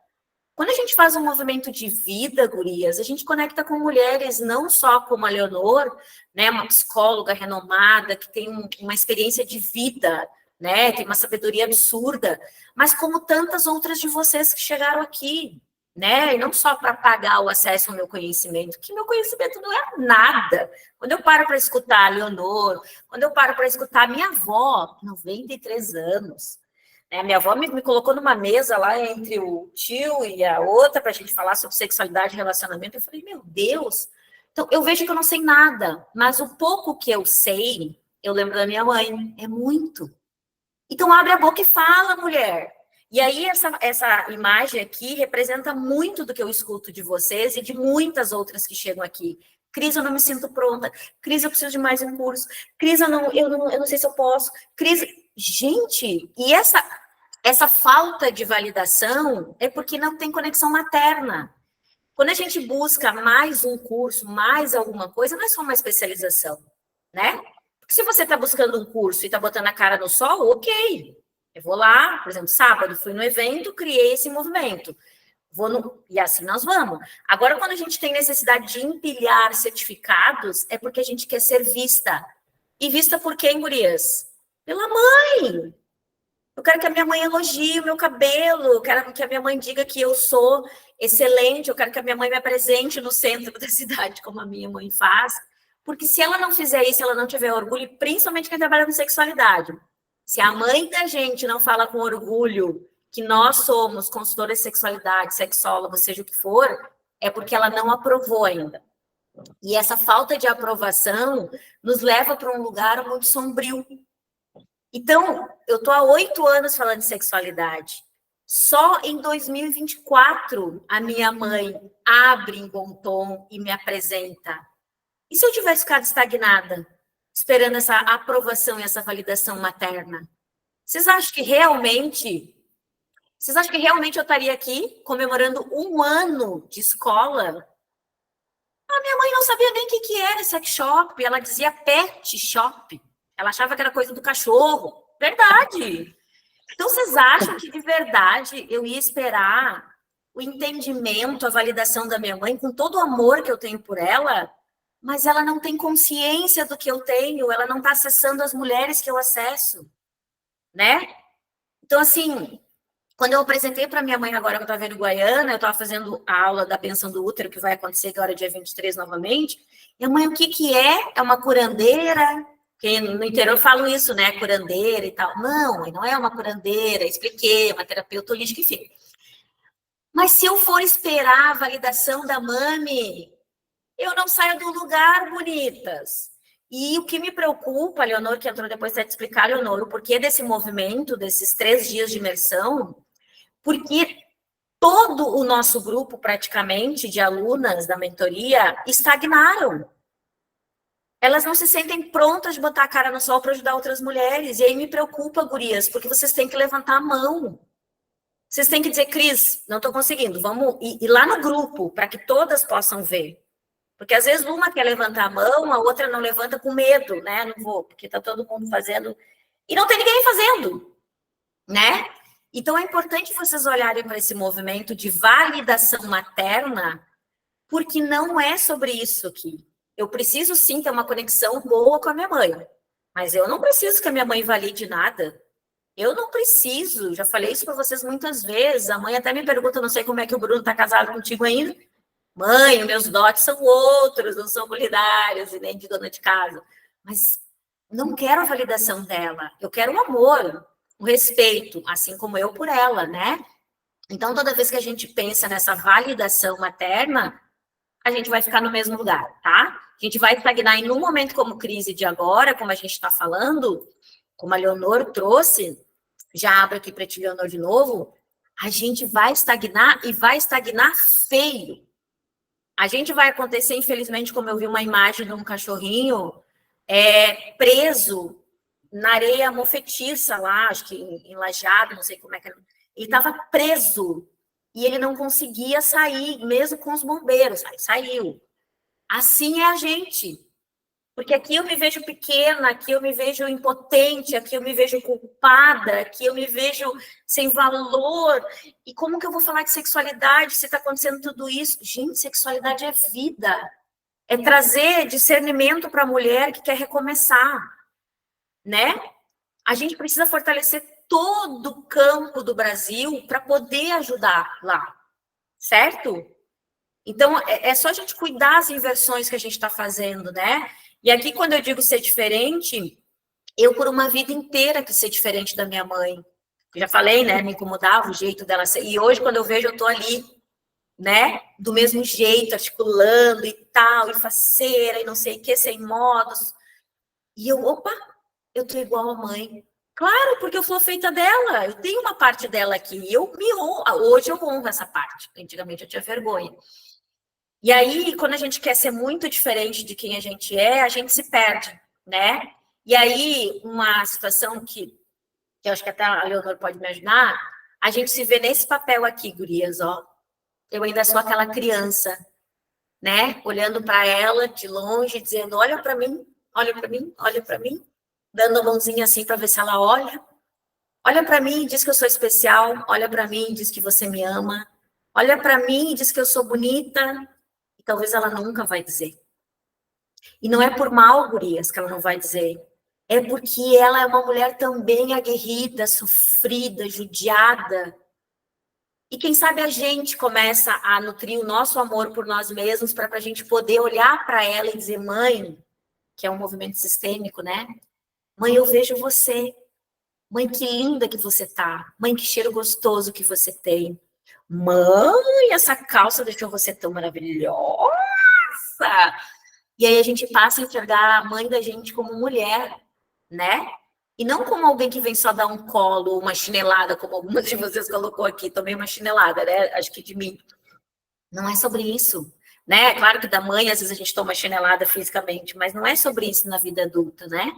Quando a gente faz um movimento de vida, gurias, a gente conecta com mulheres, não só como a Leonor, né, uma psicóloga renomada, que tem uma experiência de vida, né, tem uma sabedoria absurda, mas como tantas outras de vocês que chegaram aqui, né, e não só para pagar o acesso ao meu conhecimento, que meu conhecimento não é nada. Quando eu paro para escutar a Leonor, quando eu paro para escutar a minha avó, 93 anos, minha avó me colocou numa mesa lá entre o tio e a outra para a gente falar sobre sexualidade e relacionamento. Eu falei, meu Deus! Então, eu vejo que eu não sei nada, mas o pouco que eu sei, eu lembro da minha mãe, é muito. Então, abre a boca e fala, mulher. E aí, essa imagem aqui representa muito do que eu escuto de vocês e de muitas outras que chegam aqui. Cris, eu não me sinto pronta. Cris, eu preciso de mais um curso. Cris, eu não sei se eu posso. Cris, gente, e essa falta de validação é porque não tem conexão materna. Quando a gente busca mais um curso, mais alguma coisa, não é só uma especialização, né? Porque se você está buscando um curso e está botando a cara no sol, ok. Eu vou lá, por exemplo, sábado fui no evento, criei esse movimento. E assim nós vamos. Agora, quando a gente tem necessidade de empilhar certificados, é porque a gente quer ser vista. E vista por quem, gurias? Pela mãe. Eu quero que a minha mãe elogie o meu cabelo, eu quero que a minha mãe diga que eu sou excelente, eu quero que a minha mãe me apresente no centro da cidade, como a minha mãe faz. Porque se ela não fizer isso, ela não tiver orgulho, principalmente quem trabalha com sexualidade. Se a mãe da gente não fala com orgulho que nós somos consultoras de sexualidade, sexólogos, seja o que for, é porque ela não aprovou ainda. E essa falta de aprovação nos leva para um lugar muito sombrio. Então, eu estou há 8 anos falando de sexualidade. Só em 2024 a minha mãe abre em bom tom e me apresenta. E se eu tivesse ficado estagnada, esperando essa aprovação e essa validação materna? Vocês acham que realmente eu estaria aqui comemorando 1 ano de escola? A minha mãe não sabia nem o que era sex shop, ela dizia pet shop. Ela achava que era coisa do cachorro. Verdade. Então, vocês acham que, de verdade, eu ia esperar o entendimento, a validação da minha mãe, com todo o amor que eu tenho por ela, mas ela não tem consciência do que eu tenho, ela não está acessando as mulheres que eu acesso, né? Então, assim, quando eu apresentei para minha mãe agora que eu estava vendo Guaiana, eu estava fazendo a aula da benção do útero, que vai acontecer agora dia 23 novamente. Minha mãe, o que é? É uma curandeira? Porque no interior eu falo isso, né? Curandeira e tal. Não, não é uma curandeira, expliquei, uma terapeuta holística, enfim. Mas se eu for esperar a validação da mami, eu não saio do lugar, bonitas. E o que me preocupa, Leonor, que entrou depois, você te explicar, Leonor, o porquê desse movimento, desses 3 dias de imersão, porque todo o nosso grupo, praticamente, de alunas da mentoria, estagnaram. Elas não se sentem prontas de botar a cara no sol para ajudar outras mulheres. E aí me preocupa, gurias, porque vocês têm que levantar a mão. Vocês têm que dizer, Cris, não estou conseguindo, vamos ir lá no grupo, para que todas possam ver. Porque às vezes uma quer levantar a mão, a outra não levanta com medo, né? Não vou, porque está todo mundo fazendo. E não tem ninguém fazendo, né? Então é importante vocês olharem para esse movimento de validação materna, porque não é sobre isso aqui. Eu preciso sim ter uma conexão boa com a minha mãe, mas eu não preciso que a minha mãe valide nada. Eu não preciso, já falei isso para vocês muitas vezes. A mãe até me pergunta, não sei como é que o Bruno está casado contigo ainda. Mãe, meus dotes são outros, não são culinários e nem de dona de casa. Mas não quero a validação dela, eu quero o amor, o respeito, assim como eu por ela, né? Então, toda vez que a gente pensa nessa validação materna, a gente vai ficar no mesmo lugar, tá? A gente vai estagnar em um momento como crise de agora, como a gente está falando, como a Leonor trouxe, já abro aqui para ti, Leonor, de novo, a gente vai estagnar e vai estagnar feio. A gente vai acontecer, infelizmente, como eu vi uma imagem de um cachorrinho preso na areia mofetiça lá, acho que em Lajeado, não sei como é que era. Ele estava preso e ele não conseguia sair, mesmo com os bombeiros. Aí saiu. Assim é a gente. Porque aqui eu me vejo pequena, aqui eu me vejo impotente, aqui eu me vejo culpada, aqui eu me vejo sem valor. E como que eu vou falar de sexualidade se está acontecendo tudo isso? Gente, sexualidade é vida. É trazer discernimento para a mulher que quer recomeçar, né? A gente precisa fortalecer todo o campo do Brasil para poder ajudar lá, certo? Então, é só a gente cuidar das inversões que a gente está fazendo, né? E aqui, quando eu digo ser diferente, eu por uma vida inteira quis ser diferente da minha mãe. Eu já falei, né? Me incomodava o jeito dela ser. E hoje, quando eu vejo, eu estou ali, né? Do mesmo jeito, articulando e tal, e faceira, e não sei o que, sem modos. E eu, opa, eu tô igual a mãe. Claro, porque eu sou feita dela. Eu tenho uma parte dela aqui. E eu me honro. Hoje eu honro essa parte. Antigamente eu tinha vergonha. E aí, quando a gente quer ser muito diferente de quem a gente se perde, né? E aí, uma situação que eu acho que até a Leonor pode me ajudar, a gente se vê nesse papel aqui, gurias, ó. Eu ainda sou aquela criança, né? Olhando para ela de longe, dizendo, olha para mim, olha para mim, olha para mim, dando a mãozinha assim para ver se ela olha. Olha para mim e diz que eu sou especial, olha para mim e diz que você me ama. Olha para mim e diz que eu sou bonita. Talvez ela nunca vai dizer. E não é por mal, gurias, que ela não vai dizer. é porque ela é uma mulher também aguerrida, sofrida, judiada. E quem sabe a gente começa a nutrir o nosso amor por nós mesmos para a gente poder olhar para ela e dizer, mãe, que é um movimento sistêmico, né? Mãe, eu vejo você. Mãe, que linda que você tá. Mãe, que cheiro gostoso que você tem. Mãe, essa calça deixou você tão maravilhosa. E aí a gente passa a enxergar a mãe da gente como mulher, né? E não como alguém que vem só dar um colo, uma chinelada, como algumas de vocês colocou aqui, tomei uma chinelada, né? Acho que de mim. Não é sobre isso, né? Claro que da mãe, às vezes a gente toma chinelada fisicamente, mas não é sobre isso na vida adulta, né?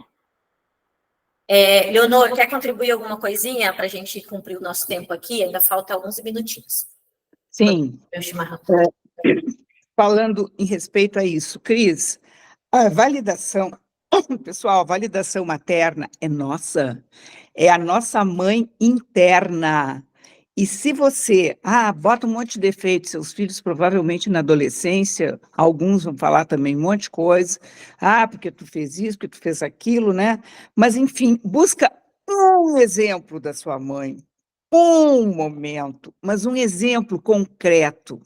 Leonor, quer contribuir alguma coisinha para a gente cumprir o nosso tempo aqui? Ainda falta alguns minutinhos. Sim. Meu chimarrão. Falando em respeito a isso, Cris, a validação, pessoal, a validação materna é nossa, é a nossa mãe interna. E se você, bota um monte de defeitos, seus filhos provavelmente na adolescência, alguns vão falar também um monte de coisa, porque tu fez isso, porque tu fez aquilo, né? Mas, enfim, busca um exemplo da sua mãe, um momento, mas um exemplo concreto.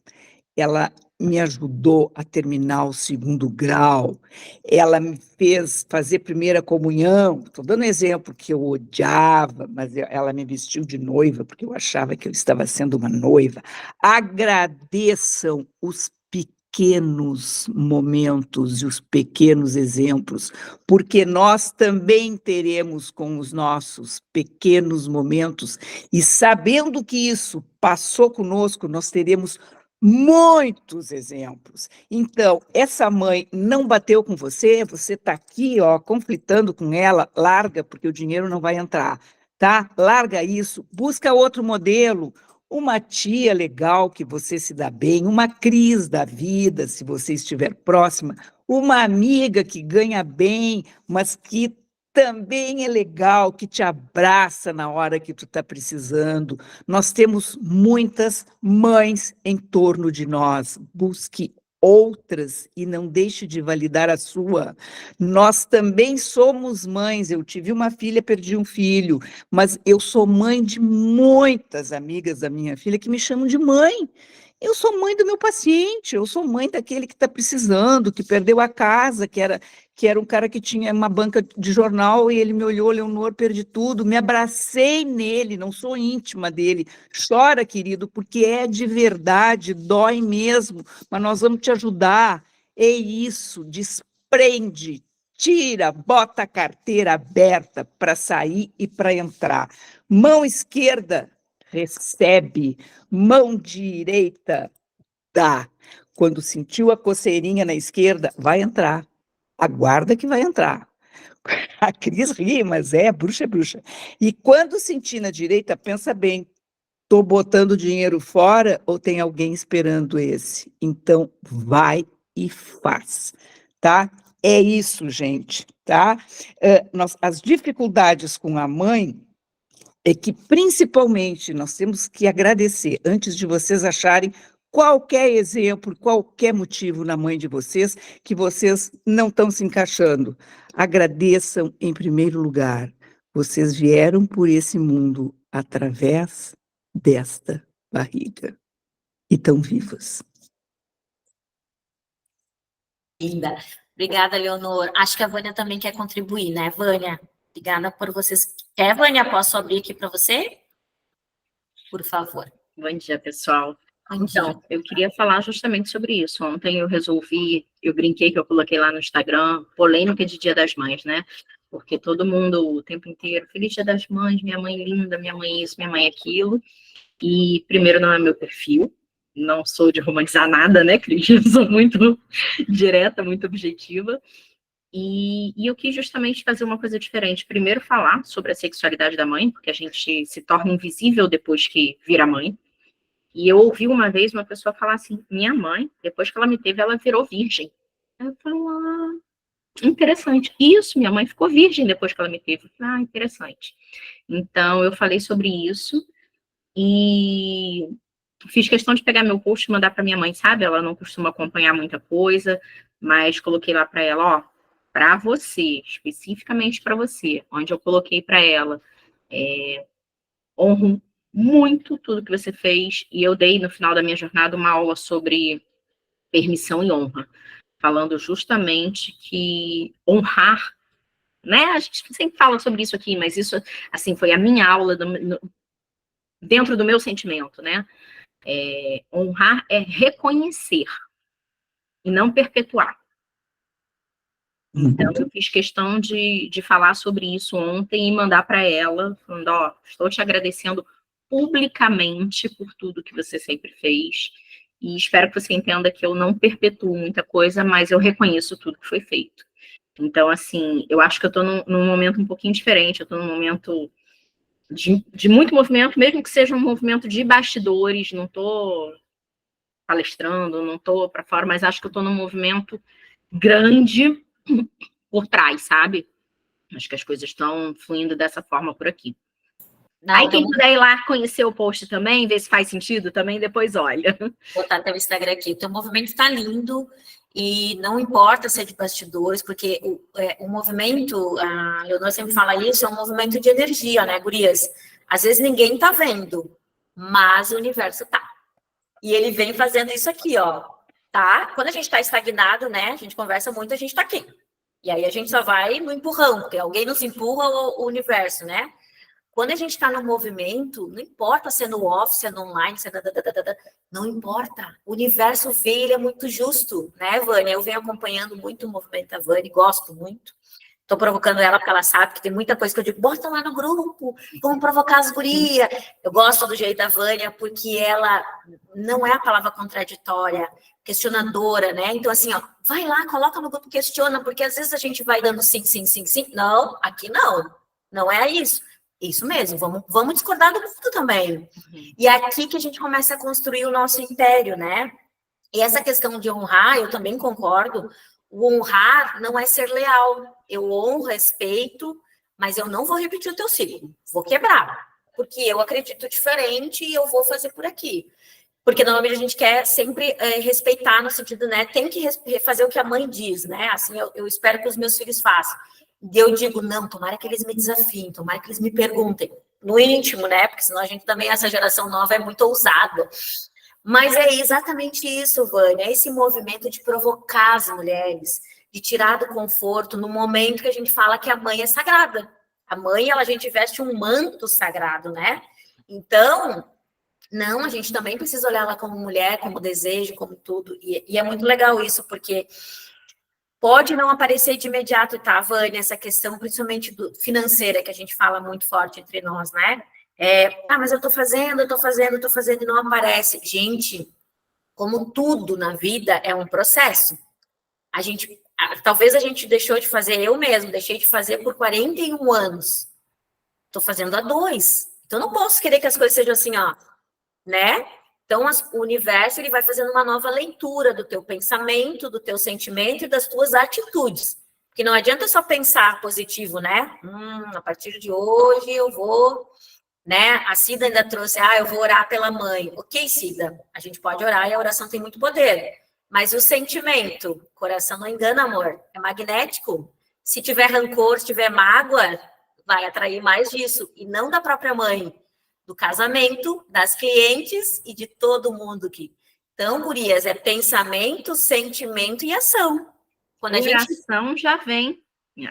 Ela me ajudou a terminar o segundo grau, ela me fez fazer primeira comunhão, estou dando exemplo que eu odiava, mas ela me vestiu de noiva, porque eu achava que eu estava sendo uma noiva. Agradeçam os pequenos momentos e os pequenos exemplos, porque nós também teremos com os nossos pequenos momentos, e sabendo que isso passou conosco, nós teremos muitos exemplos. Então, essa mãe não bateu com você, você está aqui, ó, conflitando com ela, larga, porque o dinheiro não vai entrar, tá? Larga isso, busca outro modelo, uma tia legal que você se dá bem, uma Cris da vida, se você estiver próxima, uma amiga que ganha bem, mas que também é legal, que te abraça na hora que tu está precisando. Nós temos muitas mães em torno de nós. Busque outras e não deixe de validar a sua. Nós também somos mães. Eu tive uma filha, perdi um filho, mas eu sou mãe de muitas amigas da minha filha que me chamam de mãe. Eu sou mãe do meu paciente, eu sou mãe daquele que está precisando, que perdeu a casa, que era um cara que tinha uma banca de jornal e ele me olhou, Leonor, perdi tudo, me abracei nele, não sou íntima dele. Chora, querido, porque é de verdade, dói mesmo, mas nós vamos te ajudar. É isso, desprende, tira, bota a carteira aberta para sair e para entrar. Mão esquerda, recebe. Mão direita, dá. Quando sentiu a coceirinha na esquerda, vai entrar. Aguarda que vai entrar. A Cris ri, mas bruxa é bruxa. E quando sentir na direita, pensa bem, estou botando dinheiro fora ou tem alguém esperando esse? Então, vai e faz, tá? É isso, gente, tá? As dificuldades com a mãe é que, principalmente, nós temos que agradecer, antes de vocês acharem qualquer exemplo, qualquer motivo na mãe de vocês, que vocês não estão se encaixando. Agradeçam em primeiro lugar. Vocês vieram por esse mundo através desta barriga e estão vivas. Linda. Obrigada, Leonor. Acho que a Vânia também quer contribuir, né, Vânia? Obrigada por vocês. Quer, Vânia? Posso abrir aqui para você? Por favor. Bom dia, pessoal. Bom dia. Então, eu queria falar justamente sobre isso. Ontem eu brinquei que eu coloquei lá no Instagram, polêmica de Dia das Mães, né? Porque todo mundo, o tempo inteiro, Feliz Dia das Mães, minha mãe linda, minha mãe isso, minha mãe aquilo. E, primeiro, não é meu perfil, não sou de romantizar nada, né, Cris? Eu sou muito direta, muito objetiva. E eu quis justamente fazer uma coisa diferente. Primeiro, falar sobre a sexualidade da mãe, porque a gente se torna invisível depois que vira mãe. E eu ouvi uma vez uma pessoa falar assim, minha mãe, depois que ela me teve, ela virou virgem. Aí eu falei, interessante. Isso, minha mãe ficou virgem depois que ela me teve. Interessante. Então, eu falei sobre isso e fiz questão de pegar meu post e mandar para minha mãe, sabe? Ela não costuma acompanhar muita coisa, mas coloquei lá para ela, para você, especificamente para você, onde eu coloquei para ela, honro muito tudo que você fez, e eu dei no final da minha jornada uma aula sobre permissão e honra, falando justamente que honrar, né, a gente sempre fala sobre isso aqui, mas isso, assim, foi a minha aula dentro do meu sentimento, né, honrar é reconhecer e não perpetuar. Então, eu fiz questão de falar sobre isso ontem e mandar para ela, falando, ó, estou te agradecendo publicamente por tudo que você sempre fez, e espero que você entenda que eu não perpetuo muita coisa, mas eu reconheço tudo que foi feito. Então, assim, eu acho que eu estou num momento um pouquinho diferente, eu estou num momento de muito movimento, mesmo que seja um movimento de bastidores, não estou palestrando, não estou para fora, mas acho que eu estou num movimento grande por trás, sabe? Acho que as coisas estão fluindo dessa forma por aqui. Não, aí quem puder ir lá conhecer o post também, ver se faz sentido também, depois olha. Vou botar teu Instagram aqui. O teu movimento está lindo e não importa se é de bastidores, porque o movimento, a Leonor sempre fala isso, é um movimento de energia, né, gurias? Às vezes ninguém tá vendo, mas o universo tá. E ele vem fazendo isso aqui, ó, tá? Quando a gente tá estagnado, né, a gente conversa muito, a gente tá aqui. E aí a gente só vai no empurrão, porque alguém nos empurra o universo, né? Quando a gente está no movimento, não importa se é no off, se é no online, se é... não importa. O universo vê, ele é muito justo, né, Vânia? Eu venho acompanhando muito o movimento da Vânia, gosto muito. Estou provocando ela porque ela sabe que tem muita coisa que eu digo, bota lá no grupo, vamos provocar as gurias. Eu gosto do jeito da Vânia porque ela não é a palavra contraditória, questionadora, né? Então, assim, ó, vai lá, coloca no grupo, questiona, porque às vezes a gente vai dando sim, sim, sim, sim. Não, aqui não. Não é isso. Isso mesmo, vamos discordar do mundo também. E é aqui que a gente começa a construir o nosso império, né? E essa questão de honrar, eu também concordo, o honrar não é ser leal. Eu honro, respeito, mas eu não vou repetir o teu ciclo, vou quebrar, porque eu acredito diferente e eu vou fazer por aqui. Porque normalmente a gente quer sempre respeitar no sentido, né? Tem que fazer o que a mãe diz, né? Assim, eu espero que os meus filhos façam. E eu digo, não, tomara que eles me desafiem, tomara que eles me perguntem. No íntimo, né? Porque senão a gente também, essa geração nova é muito ousada. Mas é exatamente isso, Vânia, é esse movimento de provocar as mulheres, de tirar do conforto no momento que a gente fala que a mãe é sagrada. A mãe, a gente veste um manto sagrado, né? Então, não, a gente também precisa olhar ela como mulher, como desejo, como tudo. E é muito legal isso, porque pode não aparecer de imediato, tá, Vânia, essa questão, principalmente financeira, que a gente fala muito forte entre nós, né? Mas eu tô fazendo e não aparece. Gente, como tudo na vida é um processo. Talvez a gente deixou de fazer, eu mesmo, deixei de fazer por 41 anos. Tô fazendo há 2. Então, não posso querer que as coisas sejam assim, ó, né? Então, o universo, ele vai fazendo uma nova leitura do teu pensamento, do teu sentimento e das tuas atitudes. Porque não adianta só pensar positivo, né? A partir de hoje eu vou, né? A Cida ainda trouxe, eu vou orar pela mãe. Ok, Cida, a gente pode orar e a oração tem muito poder. Mas o sentimento, coração não engana, amor, é magnético. Se tiver rancor, se tiver mágoa, vai atrair mais disso. E não da própria mãe, do casamento, das clientes e de todo mundo aqui. Então, gurias, é pensamento, sentimento e ação. Quando oração já vem,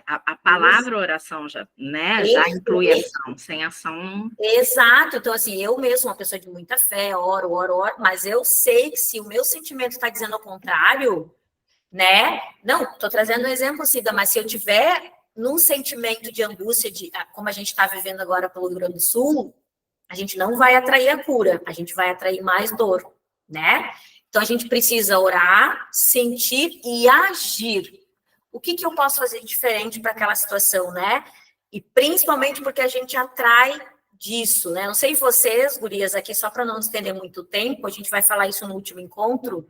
a palavra oração já, né, já inclui ação, sem ação... Exato, então assim, eu mesmo, uma pessoa de muita fé, oro, mas eu sei que se o meu sentimento está dizendo ao contrário, né, não, estou trazendo um exemplo, Cida, mas se eu tiver num sentimento de angústia, como a gente está vivendo agora pelo Rio Grande do Sul, a gente não vai atrair a cura, a gente vai atrair mais dor, né? Então, a gente precisa orar, sentir e agir. O que eu posso fazer diferente para aquela situação, né? E principalmente porque a gente atrai disso, né? Não sei vocês, gurias, aqui, só para não estender muito tempo, a gente vai falar isso no último encontro.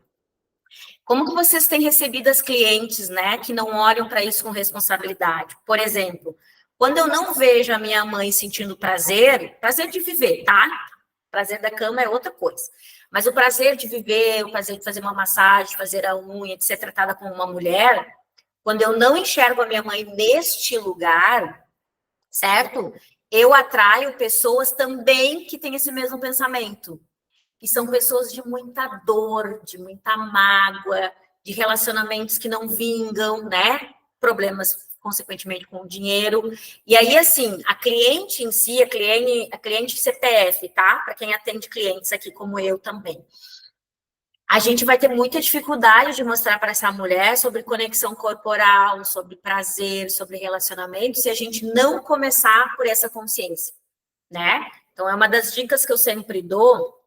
Como que vocês têm recebido as clientes, né, que não olham para isso com responsabilidade? Por exemplo, quando eu não vejo a minha mãe sentindo prazer de viver, tá? Prazer da cama é outra coisa. Mas o prazer de viver, o prazer de fazer uma massagem, fazer a unha, de ser tratada como uma mulher, Quando eu não enxergo a minha mãe neste lugar, certo? Eu atraio pessoas também que têm esse mesmo pensamento. Que são pessoas de muita dor, de muita mágoa, de relacionamentos que não vingam, né? Problemas, consequentemente, com o dinheiro. E aí, assim, a cliente em si, a cliente CPF, tá? Para quem atende clientes aqui, como eu também. A gente vai ter muita dificuldade de mostrar para essa mulher sobre conexão corporal, sobre prazer, sobre relacionamento, se a gente não começar por essa consciência, né? Então, é uma das dicas que eu sempre dou,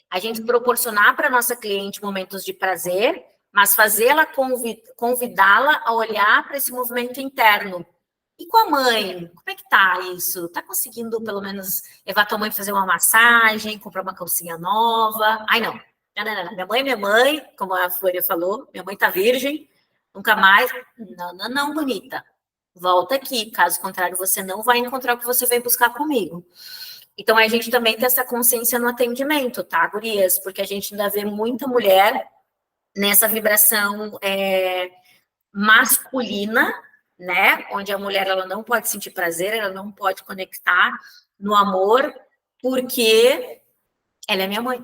a gente proporcionar para a nossa cliente momentos de prazer, mas fazê-la, convidá-la a olhar para esse movimento interno. E com a mãe, como é que tá isso? Tá conseguindo, pelo menos, levar tua mãe para fazer uma massagem, comprar uma calcinha nova? Ai, não. Não. Minha mãe, como a Flória falou, minha mãe tá virgem, nunca mais. Não, bonita. Volta aqui, caso contrário, você não vai encontrar o que você veio buscar comigo. Então, a gente também tem essa consciência no atendimento, tá, gurias? Porque a gente ainda vê muita mulher nessa vibração masculina, né? Onde a mulher ela não pode sentir prazer, ela não pode conectar no amor, porque ela é minha mãe.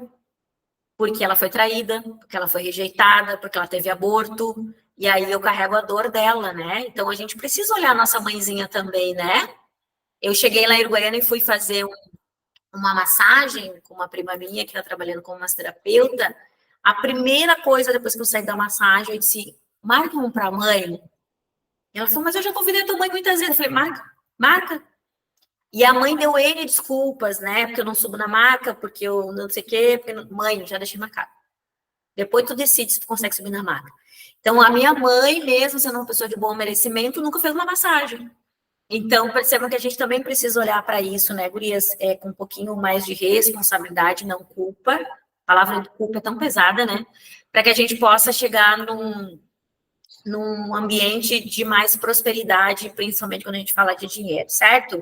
Porque ela foi traída, porque ela foi rejeitada, porque ela teve aborto, e aí eu carrego a dor dela, né? Então, a gente precisa olhar a nossa mãezinha também, né? Eu cheguei lá em Uruguaiana e fui fazer uma massagem com uma prima minha que está trabalhando como massoterapeuta. A primeira coisa, depois que eu saí da massagem, eu disse, marca um para a mãe. E ela falou, mas eu já convidei a tua mãe muitas vezes. Eu falei, marca. E a mãe deu N desculpas, né? Porque eu não subo na maca, porque eu não sei o quê. Porque mãe, já deixei marcado. Depois tu decide se tu consegue subir na maca. Então, a minha mãe, mesmo sendo uma pessoa de bom merecimento, nunca fez uma massagem. Então, percebam que a gente também precisa olhar para isso, né, gurias? Com um pouquinho mais de responsabilidade, não culpa. A palavra de culpa é tão pesada, né? Para que a gente possa chegar num ambiente de mais prosperidade, principalmente quando a gente fala de dinheiro, certo?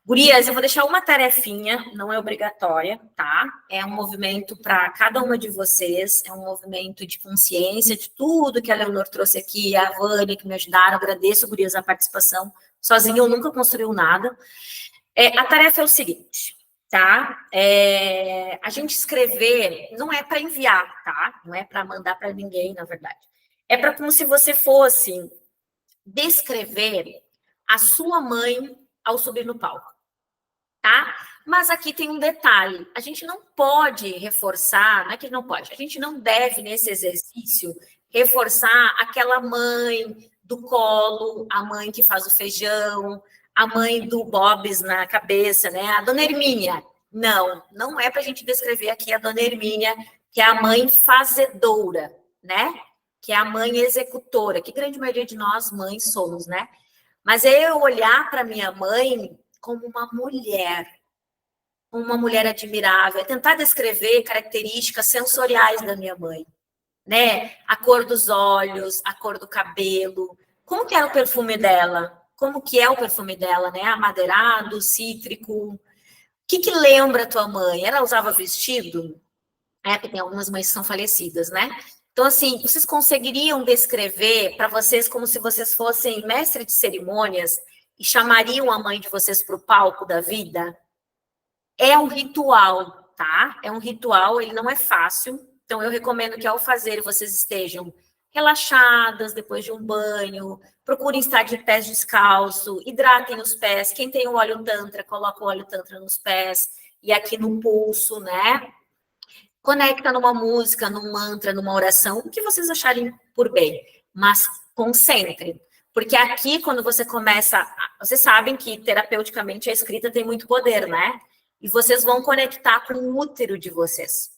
Gurias, eu vou deixar uma tarefinha, não é obrigatória, tá? É um movimento para cada uma de vocês, é um movimento de consciência de tudo que a Leonor trouxe aqui, a Vânia, que me ajudaram, agradeço, gurias, a participação. Sozinha eu nunca construiu nada. A tarefa é o seguinte, tá? A gente escrever não é para enviar, tá? Não é para mandar para ninguém, na verdade. É para como se você fosse descrever a sua mãe ao subir no palco. Tá? Mas aqui tem um detalhe, a gente não pode reforçar, não é que não pode, a gente não deve, nesse exercício, reforçar aquela mãe do colo, a mãe que faz o feijão, a mãe do bobs na cabeça, né? A dona Hermínia. Não é para a gente descrever aqui a dona Hermínia, que é a mãe fazedora, né? Que é a mãe executora, que grande maioria de nós mães somos, né? Mas é eu olhar para minha mãe como uma mulher admirável, é tentar descrever características sensoriais da minha mãe, né? A cor dos olhos, a cor do cabelo, como que era o perfume dela, como que é o perfume dela, né? Amadeirado, cítrico. O que lembra a tua mãe? Ela usava vestido? Porque tem algumas mães que são falecidas, né? Então, assim, vocês conseguiriam descrever para vocês como se vocês fossem mestre de cerimônias e chamariam a mãe de vocês para o palco da vida? É um ritual, tá? É um ritual, ele não é fácil. Então, eu recomendo que ao fazer vocês estejam relaxadas depois de um banho, procurem estar de pés descalço, hidratem os pés. Quem tem o óleo tantra, coloca o óleo tantra nos pés e aqui no pulso, né? Conecta numa música, num mantra, numa oração, o que vocês acharem por bem, mas concentrem. Porque aqui, quando você começa... Vocês sabem que, terapeuticamente, a escrita tem muito poder, né? E vocês vão conectar com o útero de vocês.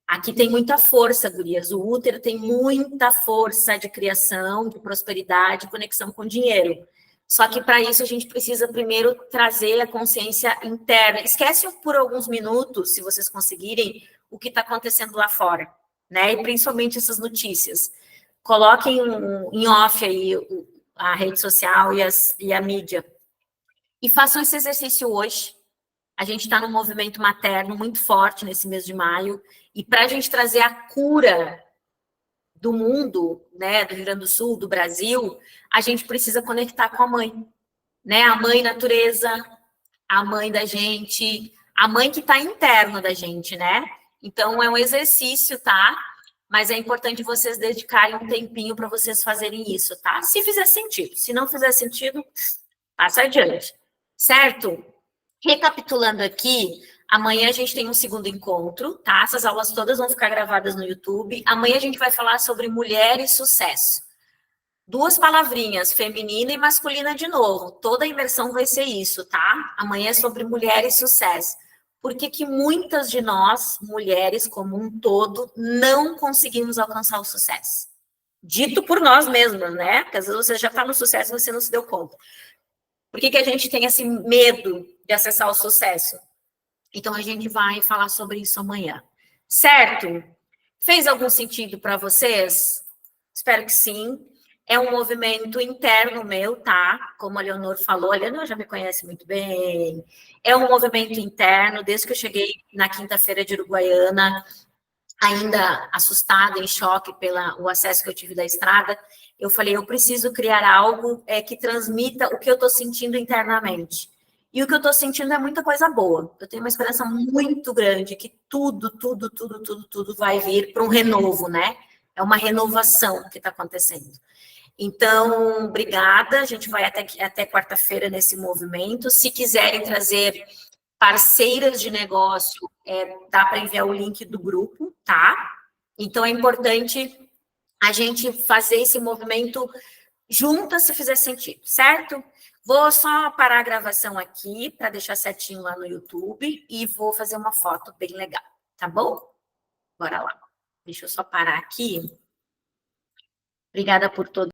Aqui tem muita força, gurias. O útero tem muita força de criação, de prosperidade, conexão com dinheiro. Só que, para isso, a gente precisa primeiro trazer a consciência interna. Esquece por alguns minutos, se vocês conseguirem, o que está acontecendo lá fora, né? E principalmente essas notícias. Coloquem em off aí a rede social e a mídia. E façam esse exercício hoje. A gente está num movimento materno muito forte nesse mês de maio. E para a gente trazer a cura do mundo, né, do Rio Grande do Sul, do Brasil, a gente precisa conectar com a mãe, né? A mãe natureza, a mãe da gente, a mãe que está interna da gente, né? Então, é um exercício, tá? Mas é importante vocês dedicarem um tempinho para vocês fazerem isso, tá? Se fizer sentido. Se não fizer sentido, passa adiante. Certo? Recapitulando aqui, amanhã a gente tem um segundo encontro, tá? Essas aulas todas vão ficar gravadas no YouTube. Amanhã a gente vai falar sobre mulher e sucesso. 2 palavrinhas, feminina e masculina de novo. Toda a imersão vai ser isso, tá? Amanhã é sobre mulher e sucesso. Por que muitas de nós, mulheres como um todo, não conseguimos alcançar o sucesso? Dito por nós mesmas, né? Porque às vezes você já está no sucesso e você não se deu conta. Por que a gente tem esse medo de acessar o sucesso? Então, a gente vai falar sobre isso amanhã. Certo? Fez algum sentido para vocês? Espero que sim. É um movimento interno meu, tá? Como a Leonor falou, a Leonor já me conhece muito bem. É um movimento interno, desde que eu cheguei na quinta-feira de Uruguaiana, ainda assustada, em choque pelo acesso que eu tive da estrada, eu falei, eu preciso criar algo que transmita o que eu estou sentindo internamente. E o que eu estou sentindo é muita coisa boa. Eu tenho uma esperança muito grande que tudo vai vir para um renovo, né? É uma renovação que está acontecendo. Então, obrigada. A gente vai até quarta-feira nesse movimento. Se quiserem trazer parceiras de negócio, dá para enviar o link do grupo, tá? Então, é importante a gente fazer esse movimento juntas, se fizer sentido, certo? Vou só parar a gravação aqui, para deixar certinho lá no YouTube, e vou fazer uma foto bem legal, tá bom? Bora lá. Deixa eu só parar aqui. Obrigada por todo